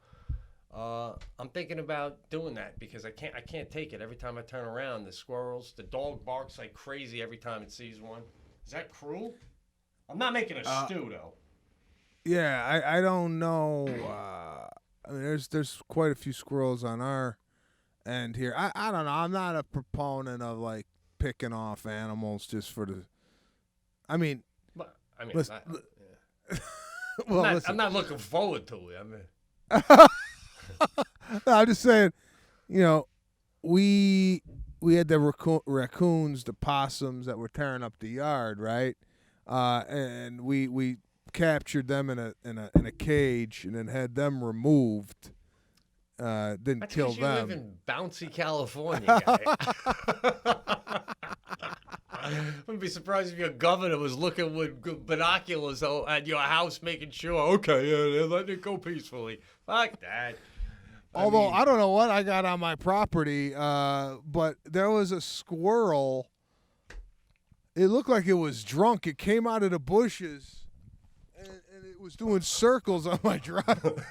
I'm thinking about doing that because I can't take it. Every time I turn around, the dog barks like crazy every time it sees one. Is that cruel? I'm not making a stew, though. Yeah, I don't know. I mean, there's quite a few squirrels on our end here. I don't know. I'm not a proponent of like picking off animals just for the. I mean, listen, I'm not looking forward to it. I mean, no, I'm just saying. You know, we had the raccoons, the possums that were tearing up the yard, right? And we captured them in a cage and then had them removed. Didn't that's kill you them. live in bouncy California, guy. I wouldn't be surprised if your governor was looking with binoculars at your house, making sure, okay, yeah, they're letting it go peacefully. Fuck that. Although I don't know what I got on my property, but there was a squirrel. It looked like it was drunk. It came out of the bushes, and it was doing circles on my driveway.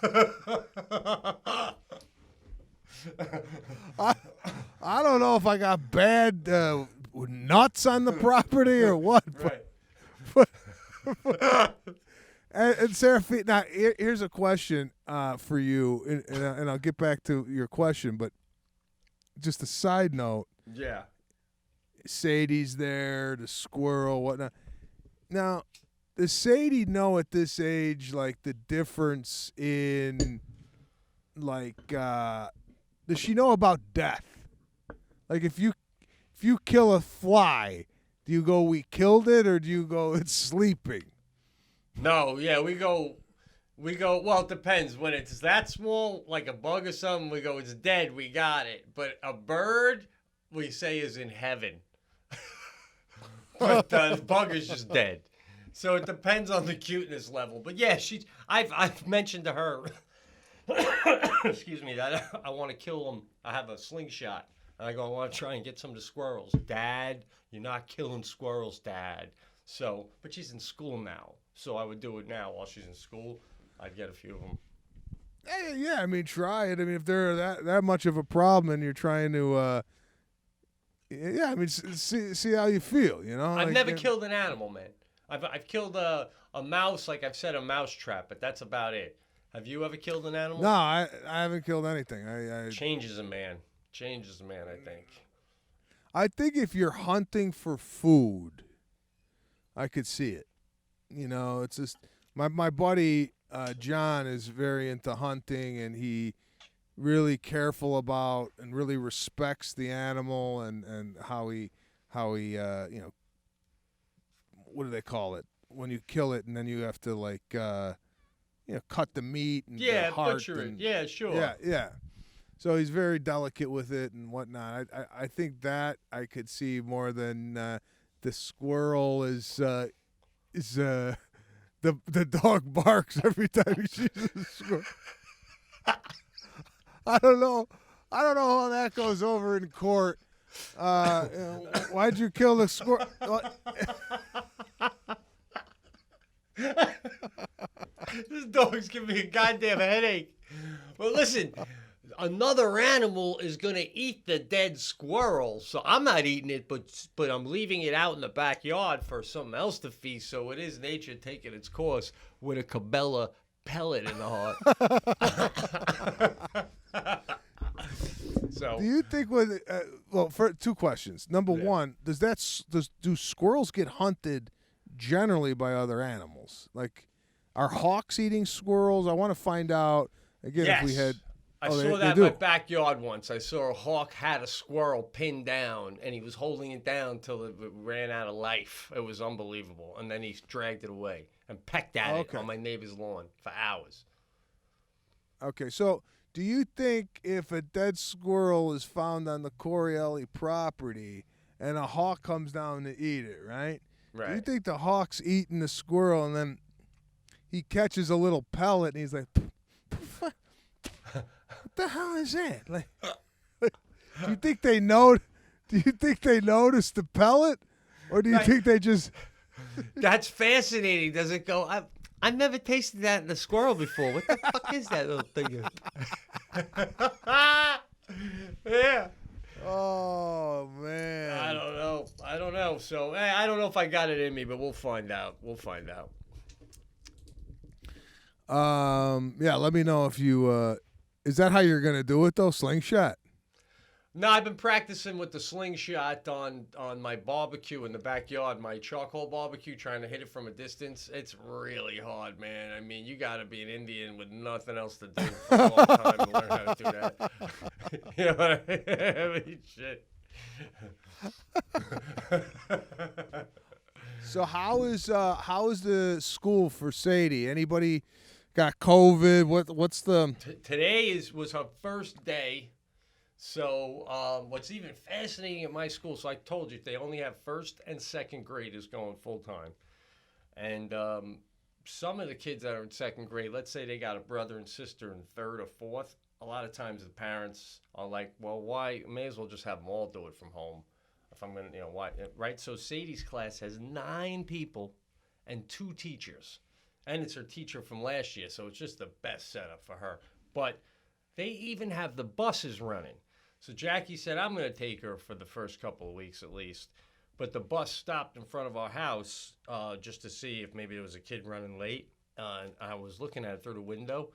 I don't know if I got bad nuts on the property or what. But, and Sarah, now here's a question for you, and I'll get back to your question, but just a side note. Yeah. Sadie's there, the squirrel, whatnot. Now, does Sadie know at this age, like, the difference in, like, does she know about death? Like, if you kill a fly, do you go, "We killed it," or do you go, "It's sleeping"? No, yeah, we go, well, it depends. When it's that small, like a bug or something, we go, "It's dead, we got it." But a bird, we say, is in heaven. But the bug is just dead. So it depends on the cuteness level. But yeah, I've mentioned to her, excuse me, that I want to kill them. I have a slingshot. And I go, "I want to try and get some of the squirrels." "Dad, you're not killing squirrels, Dad." So, but she's in school now, so I would do it now while she's in school. I'd get a few of them. Hey, yeah, I mean, try it. I mean, if they're that much of a problem and you're trying to, yeah, I mean, see how you feel. You know, I've never killed an animal, man. I've killed a mouse, like I've said, a mouse trap, but that's about it. Have you ever killed an animal? No, I haven't killed anything. Changes a man. Changes a man, I think. I think if you're hunting for food, I could see it. You know, it's just my buddy John is very into hunting, and he really careful about and really respects the animal and how he you know, what do they call it when you kill it and then you have to like you know, cut the meat and the heart butcher it. and, Yeah, sure. yeah. So he's very delicate with it and whatnot. I think that I could see more than the squirrel is the dog barks every time he sees a squirrel. I don't know how that goes over in court. Why'd you kill the squirrel? This dog's giving me a goddamn headache. Well, listen, another animal is going to eat the dead squirrel. So I'm not eating it, but I'm leaving it out in the backyard for something else to feast. So it is nature taking its course with a Cabela pellet in the heart. So, do you think with well, for two questions. Number one, do squirrels get hunted generally by other animals? Like, are hawks eating squirrels? I want to find out again if we had. I saw that in my backyard once. I saw a hawk had a squirrel pinned down, and he was holding it down till it ran out of life. It was unbelievable. And then he dragged it away and pecked at it on my neighbor's lawn for hours. Okay, so do you think if a dead squirrel is found on the Corielli property and a hawk comes down to eat it, right? Right. Do you think the hawk's eating the squirrel and then he catches a little pellet and he's like, what the hell is that? Like, do you think they know? Do you think they notice the pellet, or do you think they just? That's fascinating. Does it go? I've never tasted that in a squirrel before. What the fuck is that little thing? Yeah. Oh man. I don't know. So I don't know if I got it in me, but we'll find out. Yeah. Let me know if you. Is that how you're gonna do it though? Slingshot. No, I've been practicing with the slingshot on my barbecue in the backyard, my charcoal barbecue, trying to hit it from a distance. It's really hard, man. I mean, you got to be an Indian with nothing else to do for a long time to learn how to do that. You know what I mean? Shit. So how is the school for Sadie? Anybody got COVID? What's the? Today was her first day. So what's even fascinating at my school, so I told you, they only have first and second graders going full-time. And some of the kids that are in second grade, let's say they got a brother and sister in third or fourth, a lot of times the parents are like, well, why? May as well just have them all do it from home. If I'm going to, why? Right? So Sadie's class has 9 people and 2 teachers. And it's her teacher from last year, so it's just the best setup for her. But they even have the buses running. So Jackie said, I'm going to take her for the first couple of weeks at least. But the bus stopped in front of our house just to see if maybe there was a kid running late. And I was looking at it through the window,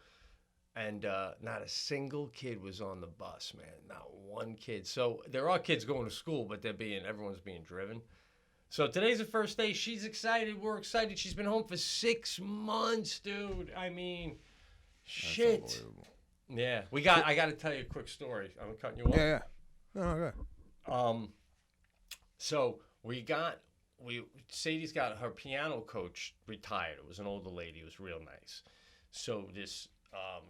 and not a single kid was on the bus, man. Not one kid. So there are kids going to school, but everyone's being driven. So today's the first day. She's excited. We're excited. She's been home for 6 months, dude. I mean, shit. Yeah, I got to tell you a quick story. I'm cutting you off. Yeah. No, okay. So Sadie's got her piano coach retired. It was an older lady. It was real nice. So this young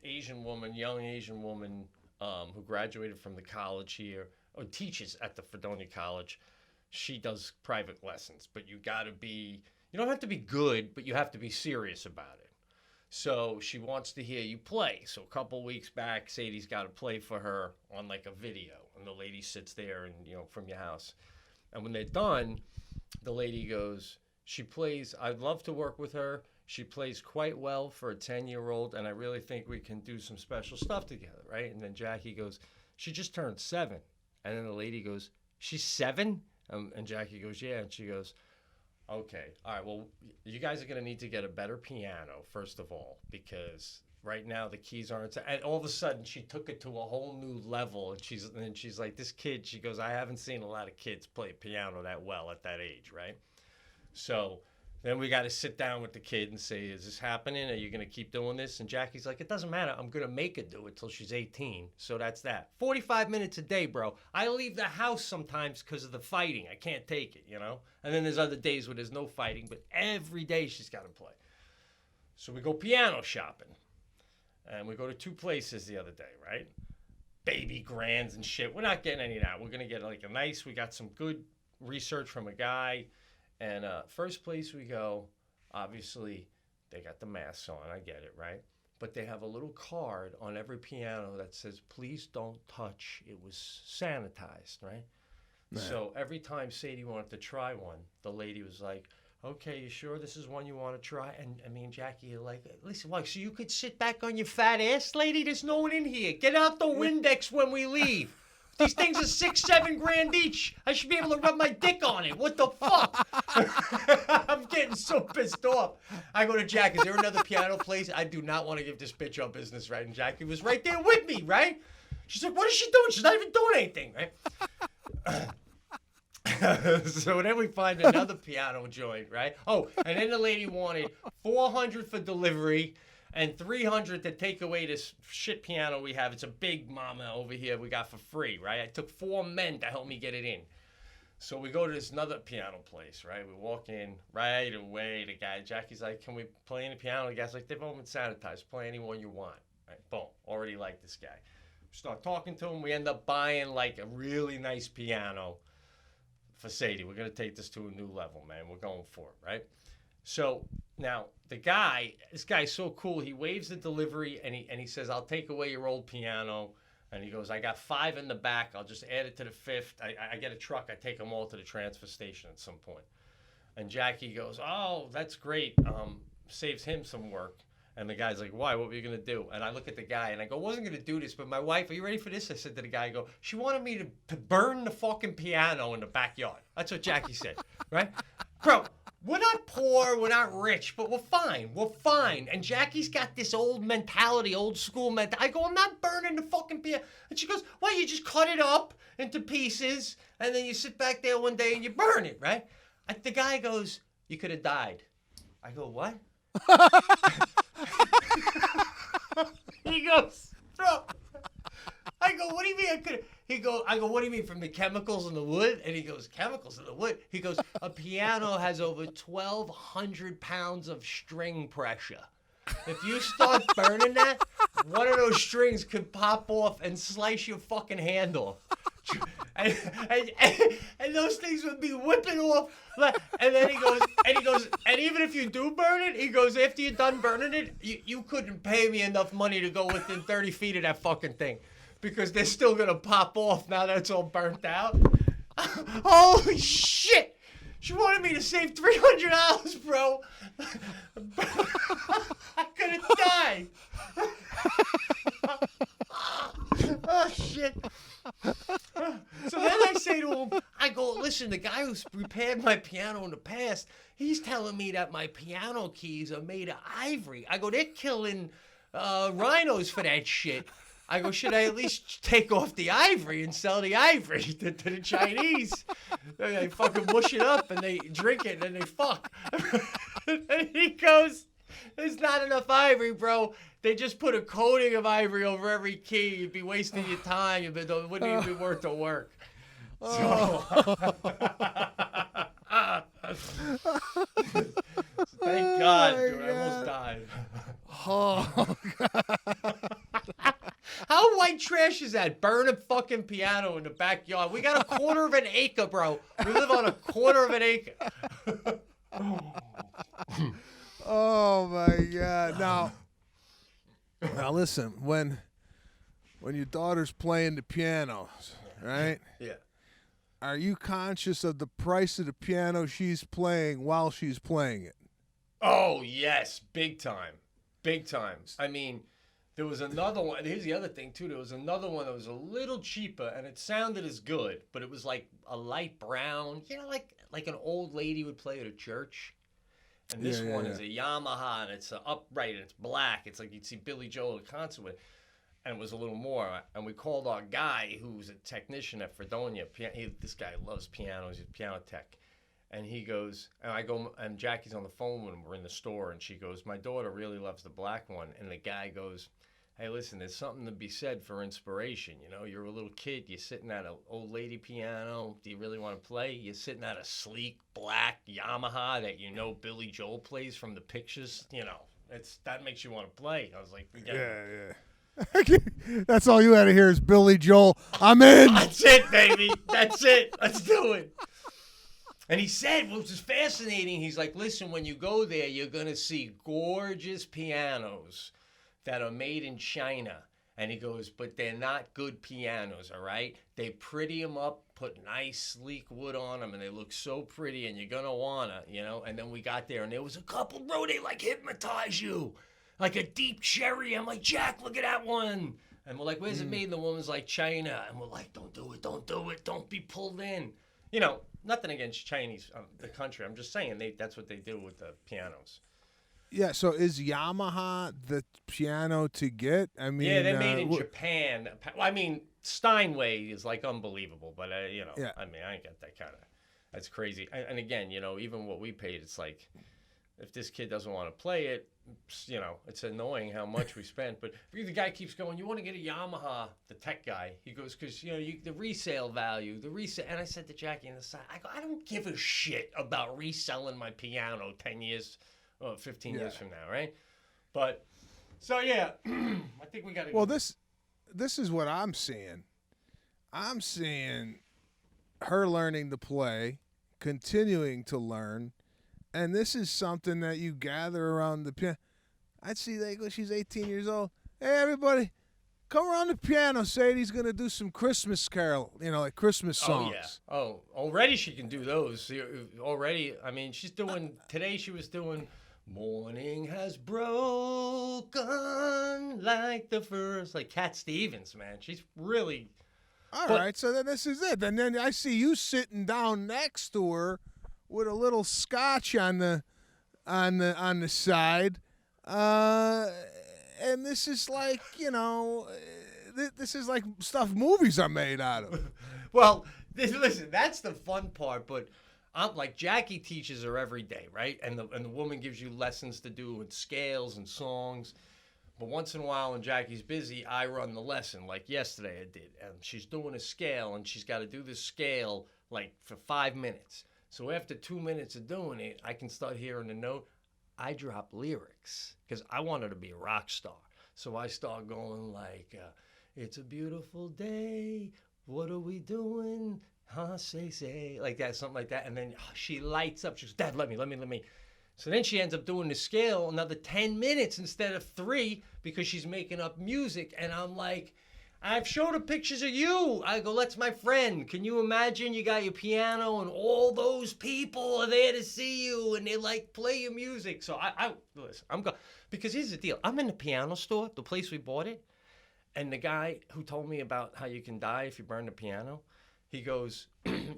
Asian woman, who graduated from the college here, or teaches at the Fredonia College, she does private lessons. But you don't have to be good, but you have to be serious about it. So she wants to hear you play. So a couple weeks back, Sadie's got to play for her on like a video. And the lady sits there and, from your house. And when they're done, the lady goes, she plays, I'd love to work with her. She plays quite well for a 10-year-old, and I really think we can do some special stuff together, right? And then Jackie goes, she just turned 7. And then the lady goes, she's 7? And Jackie goes, yeah. And she goes, okay, all right, well, you guys are going to need to get a better piano, first of all, because right now the keys aren't. And all of a sudden, she took it to a whole new level. And she's like, this kid, she goes, I haven't seen a lot of kids play piano that well at that age, right? So then we got to sit down with the kid and say, is this happening? Are you going to keep doing this? And Jackie's like, it doesn't matter. I'm going to make her do it till she's 18. So that's that. 45 minutes a day, bro. I leave the house sometimes because of the fighting. I can't take it, you know? And then there's other days where there's no fighting, but every day she's got to play. So we go piano shopping. And we go to 2 places the other day, right? Baby grands and shit. We're not getting any of that. We're going to get like we got some good research from a guy. And first place we go, obviously, they got the masks on. I get it, right? But they have a little card on every piano that says, please don't touch. It was sanitized, right? Man. So every time Sadie wanted to try one, the lady was like, okay, you sure this is one you want to try? And me and Jackie are like, listen, like, so you could sit back on your fat ass, lady? There's no one in here. Get out the Windex when we leave. These things are $6-7 grand each. I should be able to rub my dick on it. What the fuck? I'm getting so pissed off. I go to Jack, is there another piano place? I do not want to give this bitch our business, right? And Jackie was right there with me, right? She's like, what is she doing? She's not even doing anything, right? So then we find another piano joint, right? Oh, and then the lady wanted $400 for delivery and $300 to take away this shit piano we have. It's a big mama over here we got for free, right? I took 4 men to help me get it in. So we go to this another piano place, right? We walk in right away. The guy, Jackie's like, can we play any piano? The guy's like, they've all been sanitized. Play any one you want. Right? Boom. Already like this guy. Start talking to him. We end up buying like a really nice piano for Sadie. We're going to take this to a new level, man. We're going for it, right? So now this guy's so cool. He waives the delivery and he says, I'll take away your old piano. And he goes, I got 5 in the back. I'll just add it to the 5th. I get a truck. I take them all to the transfer station at some point. And Jackie goes, oh, that's great. Saves him some work. And the guy's like, why? What were you going to do? And I look at the guy and I go, I wasn't going to do this, but my wife, are you ready for this? I said to the guy, I go, she wanted me to burn the fucking piano in the backyard. That's what Jackie said, right? Bro, we're not poor, we're not rich, but we're fine. We're fine. And Jackie's got this old mentality, old school mentality. I go, I'm not burning the fucking piano. And she goes, well, you just cut it up into pieces, and then you sit back there one day and you burn it, right? And the guy goes, you could have died. I go, what? He goes, bro. I go, what do you mean I could? I go, what do you mean, from the chemicals in the wood? And he goes, chemicals in the wood? He goes, a piano has over 1,200 pounds of string pressure. If you start burning that, one of those strings could pop off and slice your fucking hand off. And those things would be whipping off. And then he goes, and even if you do burn it, he goes, after you're done burning it, you couldn't pay me enough money to go within 30 feet of that fucking thing. Because they're still going to pop off now that it's all burnt out. Holy shit! She wanted me to save $300, bro. I could have died. Oh, shit. So then I say to him, I go, listen, the guy who's repaired my piano in the past, he's telling me that my piano keys are made of ivory. I go, they're killing rhinos for that shit. I go, should I at least take off the ivory and sell the ivory to the Chinese? They fucking mush it up and they drink it and then they fuck. And he goes, there's not enough ivory, bro. They just put a coating of ivory over every key. You'd be wasting your time. It wouldn't even be worth the work. So, thank God, dude. I almost died. Oh, God. How white trash is that? Burn a fucking piano in the backyard. We got a quarter of an acre, bro. We live on a quarter of an acre. Oh my God! Now listen. When your daughter's playing the piano, right? Yeah. are you conscious of the price of the piano she's playing while she's playing it? Oh, yes. Big time. Big time. I mean, there was another one. Here's the other thing, too. There was another one that was a little cheaper, and it sounded as good, but it was like a light brown, like an old lady would play at a church. And this one is a Yamaha, and it's upright, and it's black. It's like you'd see Billy Joel at a concert with. And it was a little more. And we called our guy, who was a technician at Fredonia. This guy loves pianos. He's a piano tech. And he goes, and I go, and Jackie's on the phone when we're in the store, and she goes, my daughter really loves the black one. And the guy goes, hey, listen, there's something to be said for inspiration. You know, you're a little kid, you're sitting at an old lady piano. Do you really want to play? You're sitting at a sleek black Yamaha that you know Billy Joel plays from the pictures. You know, that makes you want to play. I was like, Yeah. That's all you had to hear is Billy Joel. I'm in. That's it, baby. That's it. Let's do it. And he said, which is fascinating, he's like, listen, when you go there, you're going to see gorgeous pianos that are made in China. And he goes, but they're not good pianos, all right? They pretty them up, put nice, sleek wood on them, and they look so pretty, and you're going to want to, you know? And then we got there, and there was a couple, bro, they like hypnotize you. Like a deep cherry. I'm like, Jack, look at that one. And we're like, where's it made? And the woman's like, China. And we're like, don't do it, don't do it, don't be pulled in. You know, nothing against Chinese, the country. I'm just saying that's what they do with the pianos. Yeah, so is Yamaha the piano to get? I mean, yeah, they're made in Japan. I mean, Steinway is like unbelievable, but you know, I mean, I ain't got that kind of. That's crazy. And again, you know, even what we paid, it's like, if this kid doesn't want to play it, you know, it's annoying how much we spent. But the guy keeps going, you want to get a Yamaha, the tech guy. He goes, because, you know, the resale value, And I said to Jackie on the side, I go, I don't give a shit about reselling my piano 10 years, 15 years from now, right? But, so yeah, I think we got to Well, this is what I'm seeing. I'm seeing her learning to play, continuing to learn, and this is something that you gather around the piano. I'd see she's 18 years old. Hey, everybody, come around the piano. Sadie's going to do some Christmas carol, you know, like Christmas songs. Oh, yeah. Oh, already she can do those. Already, I mean, today she was doing Morning Has Broken Like the First, like Cat Stevens, man. She's really... All right, so then this is it. And then I see you sitting down next to her with a little scotch on the side, and this is like, you know, this is like stuff movies are made out of. Well, listen, that's the fun part. But I'm like, Jackie teaches her every day, right? And the woman gives you lessons to do with scales and songs. But once in a while, when Jackie's busy, I run the lesson. Like yesterday, I did, and she's doing a scale, and she's got to do this scale like for 5 minutes. So after 2 minutes of doing it, I can start hearing the note. I drop lyrics because I want her to be a rock star. So I start going like, it's a beautiful day. What are we doing? Huh, say, like that, something like that. And then she lights up. She goes, Dad, let me. So then she ends up doing the scale another 10 minutes instead of 3 because she's making up music. And I'm like, I've showed her pictures of you. I go, that's my friend. Can you imagine you got your piano and all those people are there to see you and they like play your music. So listen, I'm going, because here's the deal. I'm in the piano store, the place we bought it. And the guy who told me about how you can die if you burn the piano, he goes,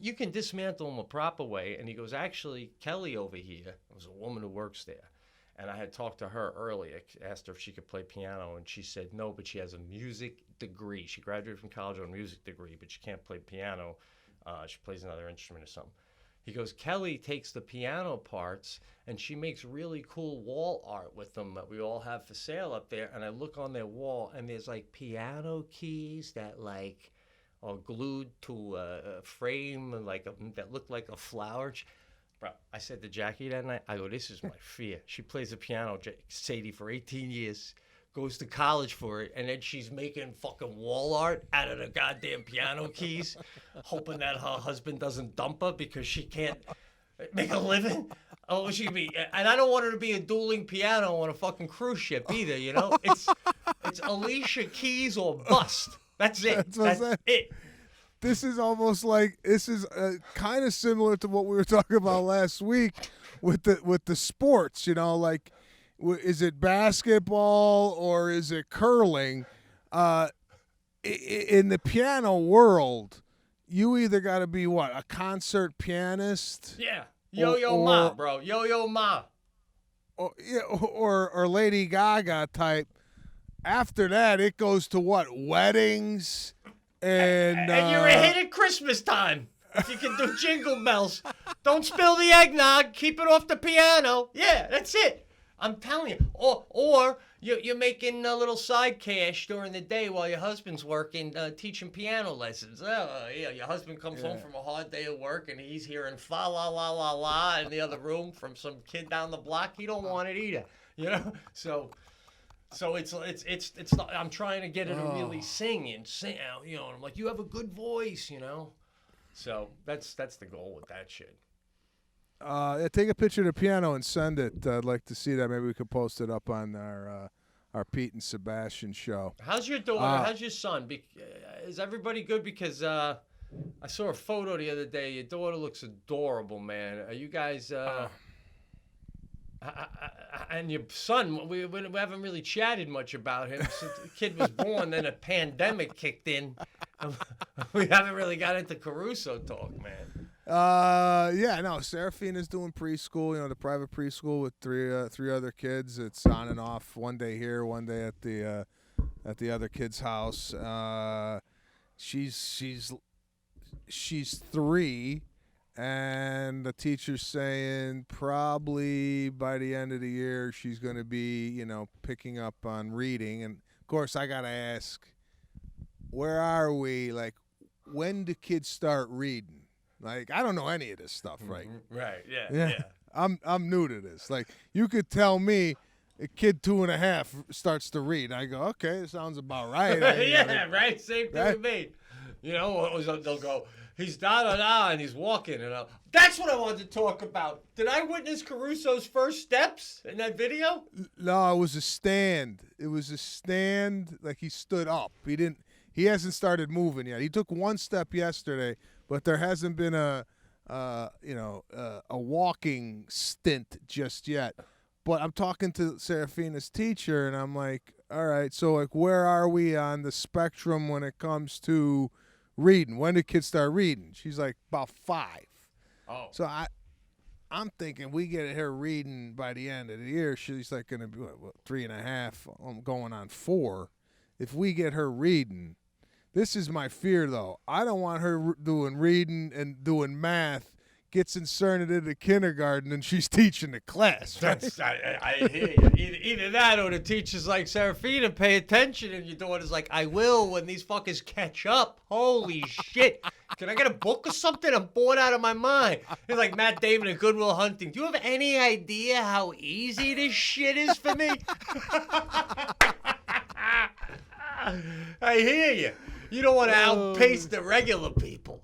you can dismantle them a proper way. And he goes, actually, Kelly over here, was a woman who works there. And I had talked to her earlier, asked her if she could play piano, and she said no, but she has a music degree. She graduated from college with a music degree, but she can't play piano. She plays another instrument or something. He goes, Kelly takes the piano parts, and she makes really cool wall art with them that we all have for sale up there. And I look on their wall, and there's like piano keys that like are glued to a frame like that look like a flower. Bro, I said to Jackie that night, I go, this is my fear. She plays the piano, Sadie, for 18 years, goes to college for it, and then she's making fucking wall art out of the goddamn piano keys, hoping that her husband doesn't dump her because she can't make a living. Oh, she be, and I don't want her to be a dueling piano on a fucking cruise ship either, you know? It's Alicia Keys or bust. That's it. That's it. this is almost like kind of similar to what we were talking about last week with the sports. You know, like is it basketball or is it curling? In the piano world, you either got to be a concert pianist? Yeah, Yo-Yo Ma, bro, Yo-Yo Ma. Or Lady Gaga type. After that, it goes to weddings and you're a hit at Christmas time. If you can do Jingle Bells, don't spill the eggnog. Keep it off the piano. Yeah, that's it. I'm telling you. Or you're making a little side cash during the day while your husband's working, teaching piano lessons. Your husband comes home from a hard day of work and he's hearing fa la la la la in the other room from some kid down the block. He don't want it either, you know. So it's not, I'm trying to get her to really sing, you know. And I'm like, you have a good voice, you know. So that's the goal with that shit. Take a picture of the piano and send it. I'd like to see that. Maybe we could post it up on our Pete and Sebastian show. How's your daughter? How's your son? Is everybody good? Because I saw a photo the other day. Your daughter looks adorable, man. Are you guys? And your son, we haven't really chatted much about him since the kid was born. Then a pandemic kicked in. We haven't really got into Caruso talk, man. Serafina's doing preschool, you know, the private preschool with three other kids. It's on and off, one day here, one day at the other kid's house. She's 3, and the teacher's saying probably by the end of the year she's going to be, you know, picking up on reading. And of course I got to ask, where are we? Like, when do kids start reading? Like, I don't know any of this stuff, right? Right, yeah. I'm new to this. Like, you could tell me a kid 2.5 starts to read. I go, okay, it sounds about right. Right? Same thing with me. You know, they'll go, he's da-da-da, and he's walking. And that's what I wanted to talk about. Did I witness Caruso's first steps in that video? No, it was a stand. Like he stood up. He hasn't started moving yet. He took one step yesterday, but there hasn't been a walking stint just yet. But I'm talking to Serafina's teacher, and I'm like, all right, so like, where are we on the spectrum when it comes to reading? When do kids start reading? She's like, about 5. Oh. So I'm thinking we get her reading by the end of the year. She's like going to be 3.5, going on 4. If we get her reading. This is my fear, though. I don't want her doing reading and doing math, gets inserted into kindergarten, and she's teaching the class. Right? I hear you. Either that or the teacher's like, Serafina, pay attention. And your daughter's like, I will when these fuckers catch up. Holy shit. Can I get a book or something? I'm bored out of my mind. It's like Matt Damon and Good Will Hunting. Do you have any idea how easy this shit is for me? I hear you. You don't want to outpace the regular people.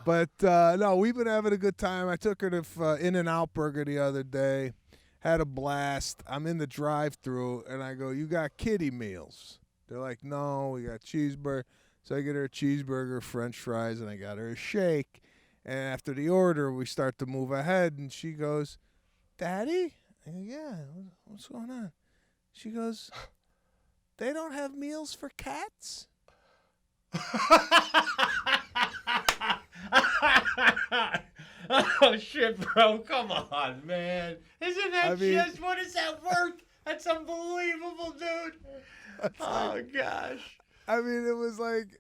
But, no, we've been having a good time. I took her to In-N-Out Burger the other day. Had a blast. I'm in the drive-thru, and I go, you got kiddie meals? They're like, no, we got cheeseburger. So I get her a cheeseburger, French fries, and I got her a shake. And after the order, we start to move ahead, and she goes, Daddy? I go, yeah, what's going on? She goes, they don't have meals for cats? Oh, shit, bro. Come on, man. Isn't that just, what is that worth? That's unbelievable, dude. Gosh. I mean, it was like,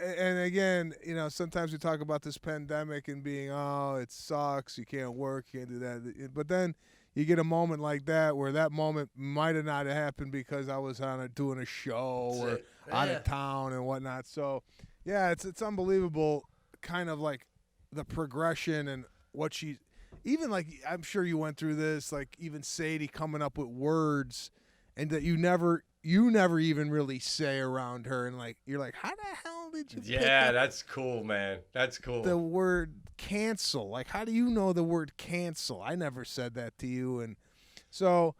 and again, you know, sometimes we talk about this pandemic and being, it sucks, you can't work, you can't do that. But then you get a moment like that where that moment might have not happened because I was doing a show or out of town and whatnot. So, yeah, it's unbelievable, kind of like the progression and what she, even like, I'm sure you went through this, like even Sadie coming up with words and that you never even really say around her, and like you're like, how the hell did you? Yeah, that's cool, man. That's cool. The word cancel, like how do you know the word cancel? I never said that to you, and so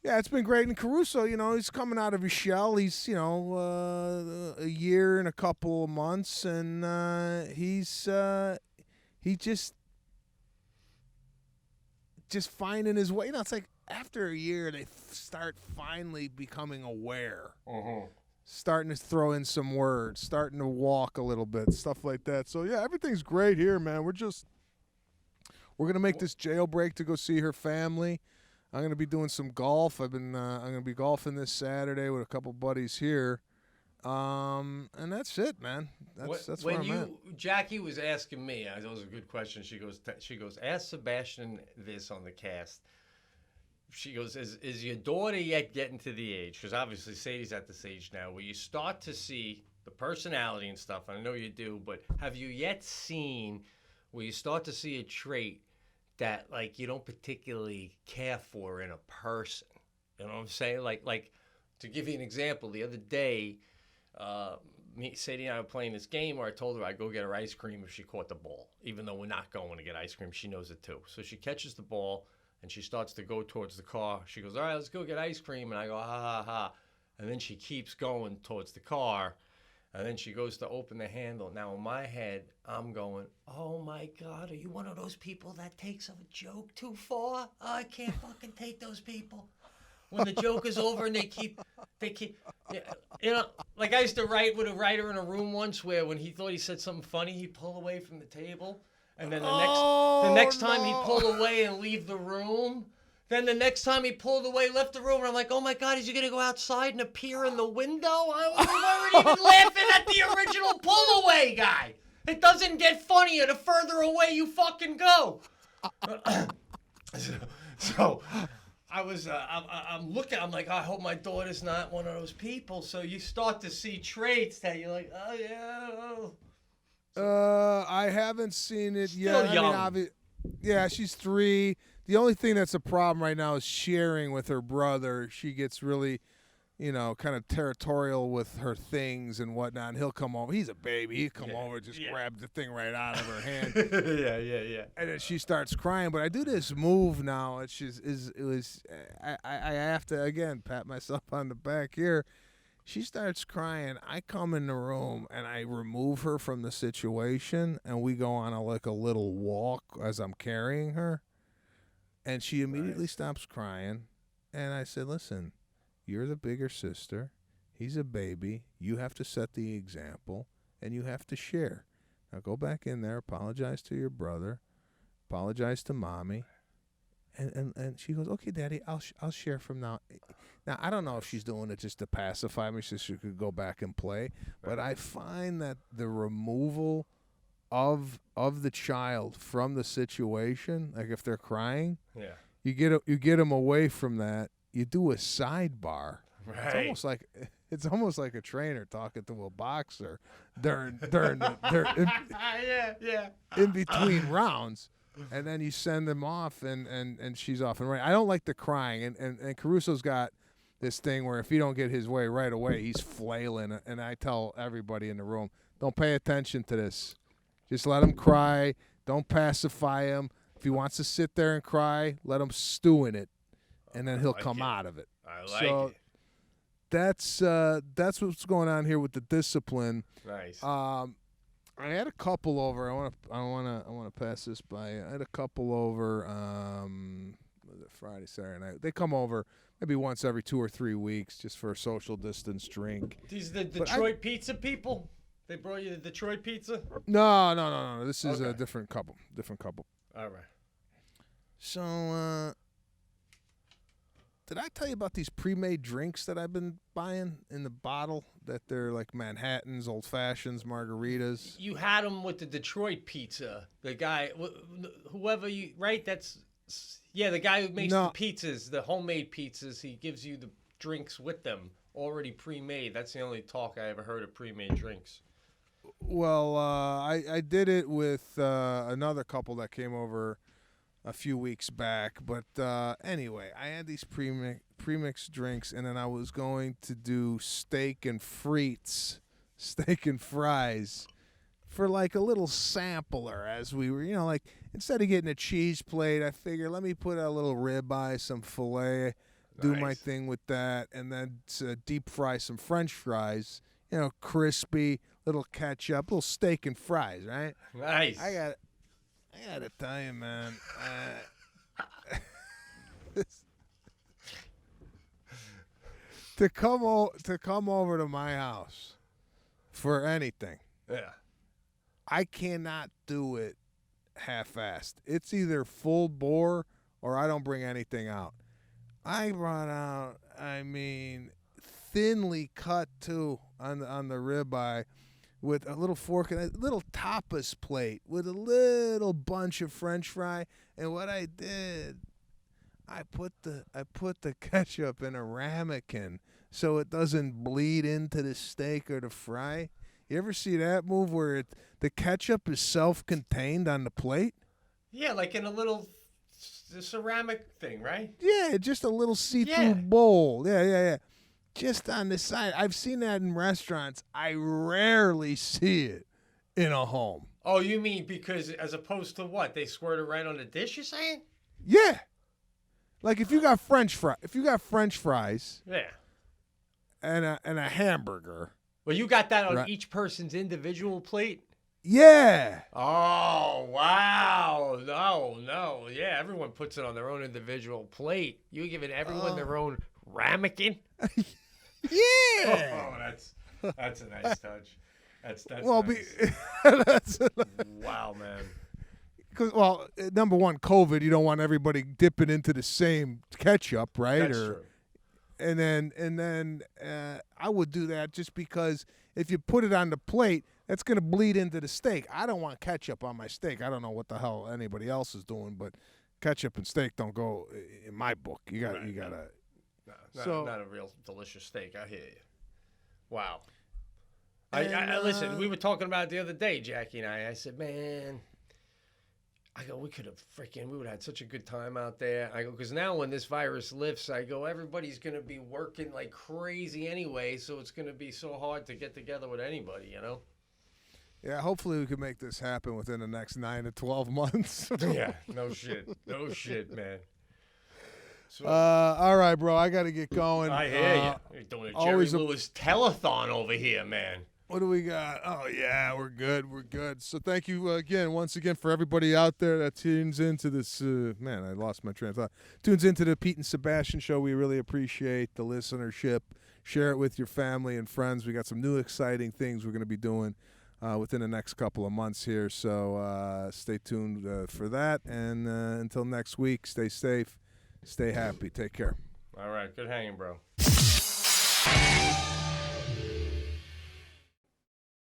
Yeah, it's been great. And Caruso, he's coming out of his shell. He's, a year and a couple of months, and he just finding his way. It's like after a year, they start finally becoming aware. Starting to throw in some words, starting to walk a little bit, stuff like that. So, yeah, everything's great here, man. We're going to make this jailbreak to go see her family. I'm going to be doing some golf. I'm going to be golfing this Saturday with a couple buddies here. And that's it, man. That's where I'm at. Jackie was asking me, that was a good question. She goes, ask Sebastian this on the cast. She goes, is your daughter yet getting to the age? Because obviously Sadie's at this age now where you start to see the personality and stuff. And I know you do, but have you yet seen where you start to see a trait that like you don't particularly care for in a person? You know what I'm saying? Like to give you an example, the other day, Sadie and I were playing this game where I told her I'd go get her ice cream if she caught the ball. Even though we're not going to get ice cream, she knows it too. So she catches the ball and she starts to go towards the car. She goes, all right, let's go get ice cream. And I go, ha, ha, ha. And then she keeps going towards the car. And then she goes to open the handle. Now, in my head, I'm going, oh, my God, are you one of those people that takes a joke too far? Oh, I can't fucking take those people. When the joke is over and they keep, like I used to write with a writer in a room once where when he thought he said something funny, he'd pull away from the table. And then the next time he'd pull away and leave the room. Then the next time he pulled away, left the room, and I'm like, oh my God, is he going to go outside and appear in the window? I wasn't even laughing at the original pull away guy. It doesn't get funnier the further away you fucking go. So I was, I'm looking, I'm like, I hope my daughter's not one of those people. So you start to see traits that you're like, oh yeah. I haven't seen it Still yet. young. I mean, yeah, she's 3. The only thing that's a problem right now is sharing with her brother. She gets really, kind of territorial with her things and whatnot. And he'll come over. He's a baby. He'll come over, just grab the thing right out of her hand. Yeah. And then she starts crying. But I do this move now. I have to, again, pat myself on the back here. She starts crying. I come in the room and I remove her from the situation, and we go on a little walk as I'm carrying her. And she immediately stops crying. And I said, listen, you're the bigger sister. He's a baby. You have to set the example, and you have to share. Now go back in there, apologize to your brother, apologize to mommy. And she goes, okay, Daddy, I'll share from now. Now, I don't know if she's doing it just to pacify me so she could go back and play. But I find that the removal of the child from the situation, like if they're crying, you get them away from that. You do a sidebar. Right. It's almost like a trainer talking to a boxer during in between rounds, and then you send them off, and she's off and running. I don't like the crying, and Caruso's got this thing where if he don't get his way right away, he's flailing, and I tell everybody in the room, don't pay attention to this. Just let him cry. Don't pacify him. If he wants to sit there and cry, let him stew in it, and then he'll come out of it. I like it. That's what's going on here with the discipline. Nice. I had a couple over. I want to pass this by. I had a couple over. Was it Friday, Saturday night? They come over maybe once every 2 or 3 weeks just for a social distance drink. These the Detroit pizza people. They brought you the Detroit pizza? No. This is Okay. a different couple. All right. So, did I tell you about these pre-made drinks that I've been buying in the bottle? That they're like Manhattans, Old Fashions, margaritas. You had them with the Detroit pizza. The guy, whoever you, right? The guy who makes the pizzas, the homemade pizzas. He gives you the drinks with them already pre-made. That's the only talk I ever heard of pre-made drinks. Well, I did it with another couple that came over a few weeks back. But anyway, I had these premixed drinks, and then I was going to do steak and fries for like a little sampler as we were, like instead of getting a cheese plate, I figured let me put a little ribeye, some filet do my Nice. thing with that, and then deep fry some French fries. Crispy, little ketchup, little steak and fries, right? Nice. I gotta tell you, man. To come over to my house for anything, Yeah. I cannot do it half-assed. It's either full bore or I don't bring anything out. I brought out, thinly cut too on the ribeye with a little fork and a little tapas plate with a little bunch of French fry. And what I did, I put the ketchup in a ramekin so it doesn't bleed into the steak or the fry. You ever see that move where the ketchup is self-contained on the plate? Yeah, like in a little ceramic thing, right? Yeah, just a little see-through Yeah. bowl. Yeah. Just on the side. I've seen that in restaurants. I rarely see it in a home. Oh, you mean because as opposed to what? They squirt it right on the dish, you're saying? Yeah. Like if you got French fries Yeah. and a hamburger. Well, you got that on Right. each person's individual plate? Yeah. Oh, wow. No. Yeah, everyone puts it on their own individual plate. You giving everyone their own ramekin? Yeah. Oh, that's a nice touch. That's Well, nice. Wow, man. Number one, COVID. You don't want everybody dipping into the same ketchup, right? That's true. And then I would do that just because if you put it on the plate, that's gonna bleed into the steak. I don't want ketchup on my steak. I don't know what the hell anybody else is doing, but ketchup and steak don't go in my book. You gotta. No, not a real delicious steak. I hear you. Wow. I listen. We were talking about it the other day, Jackie and I. I said, man, I go, we would have had such a good time out there. I go, because now when this virus lifts, I go, everybody's going to be working like crazy anyway, so it's going to be so hard to get together with anybody, Yeah, hopefully we can make this happen within the next 9 to 12 months. Yeah, no shit, man. So, All right, bro. I got to get going. I hear you. You're doing a Jerry always Lewis telethon over here, man. What do we got? Oh, yeah, we're good. So thank you once again, for everybody out there that tunes into this. Man, I lost my train of thought. Tunes into the Pete and Sebastian show. We really appreciate the listenership. Share it with your family and friends. We got some new exciting things we're going to be doing within the next couple of months here. So stay tuned for that. And until next week, stay safe, stay happy. Take care. All right, good hanging, bro.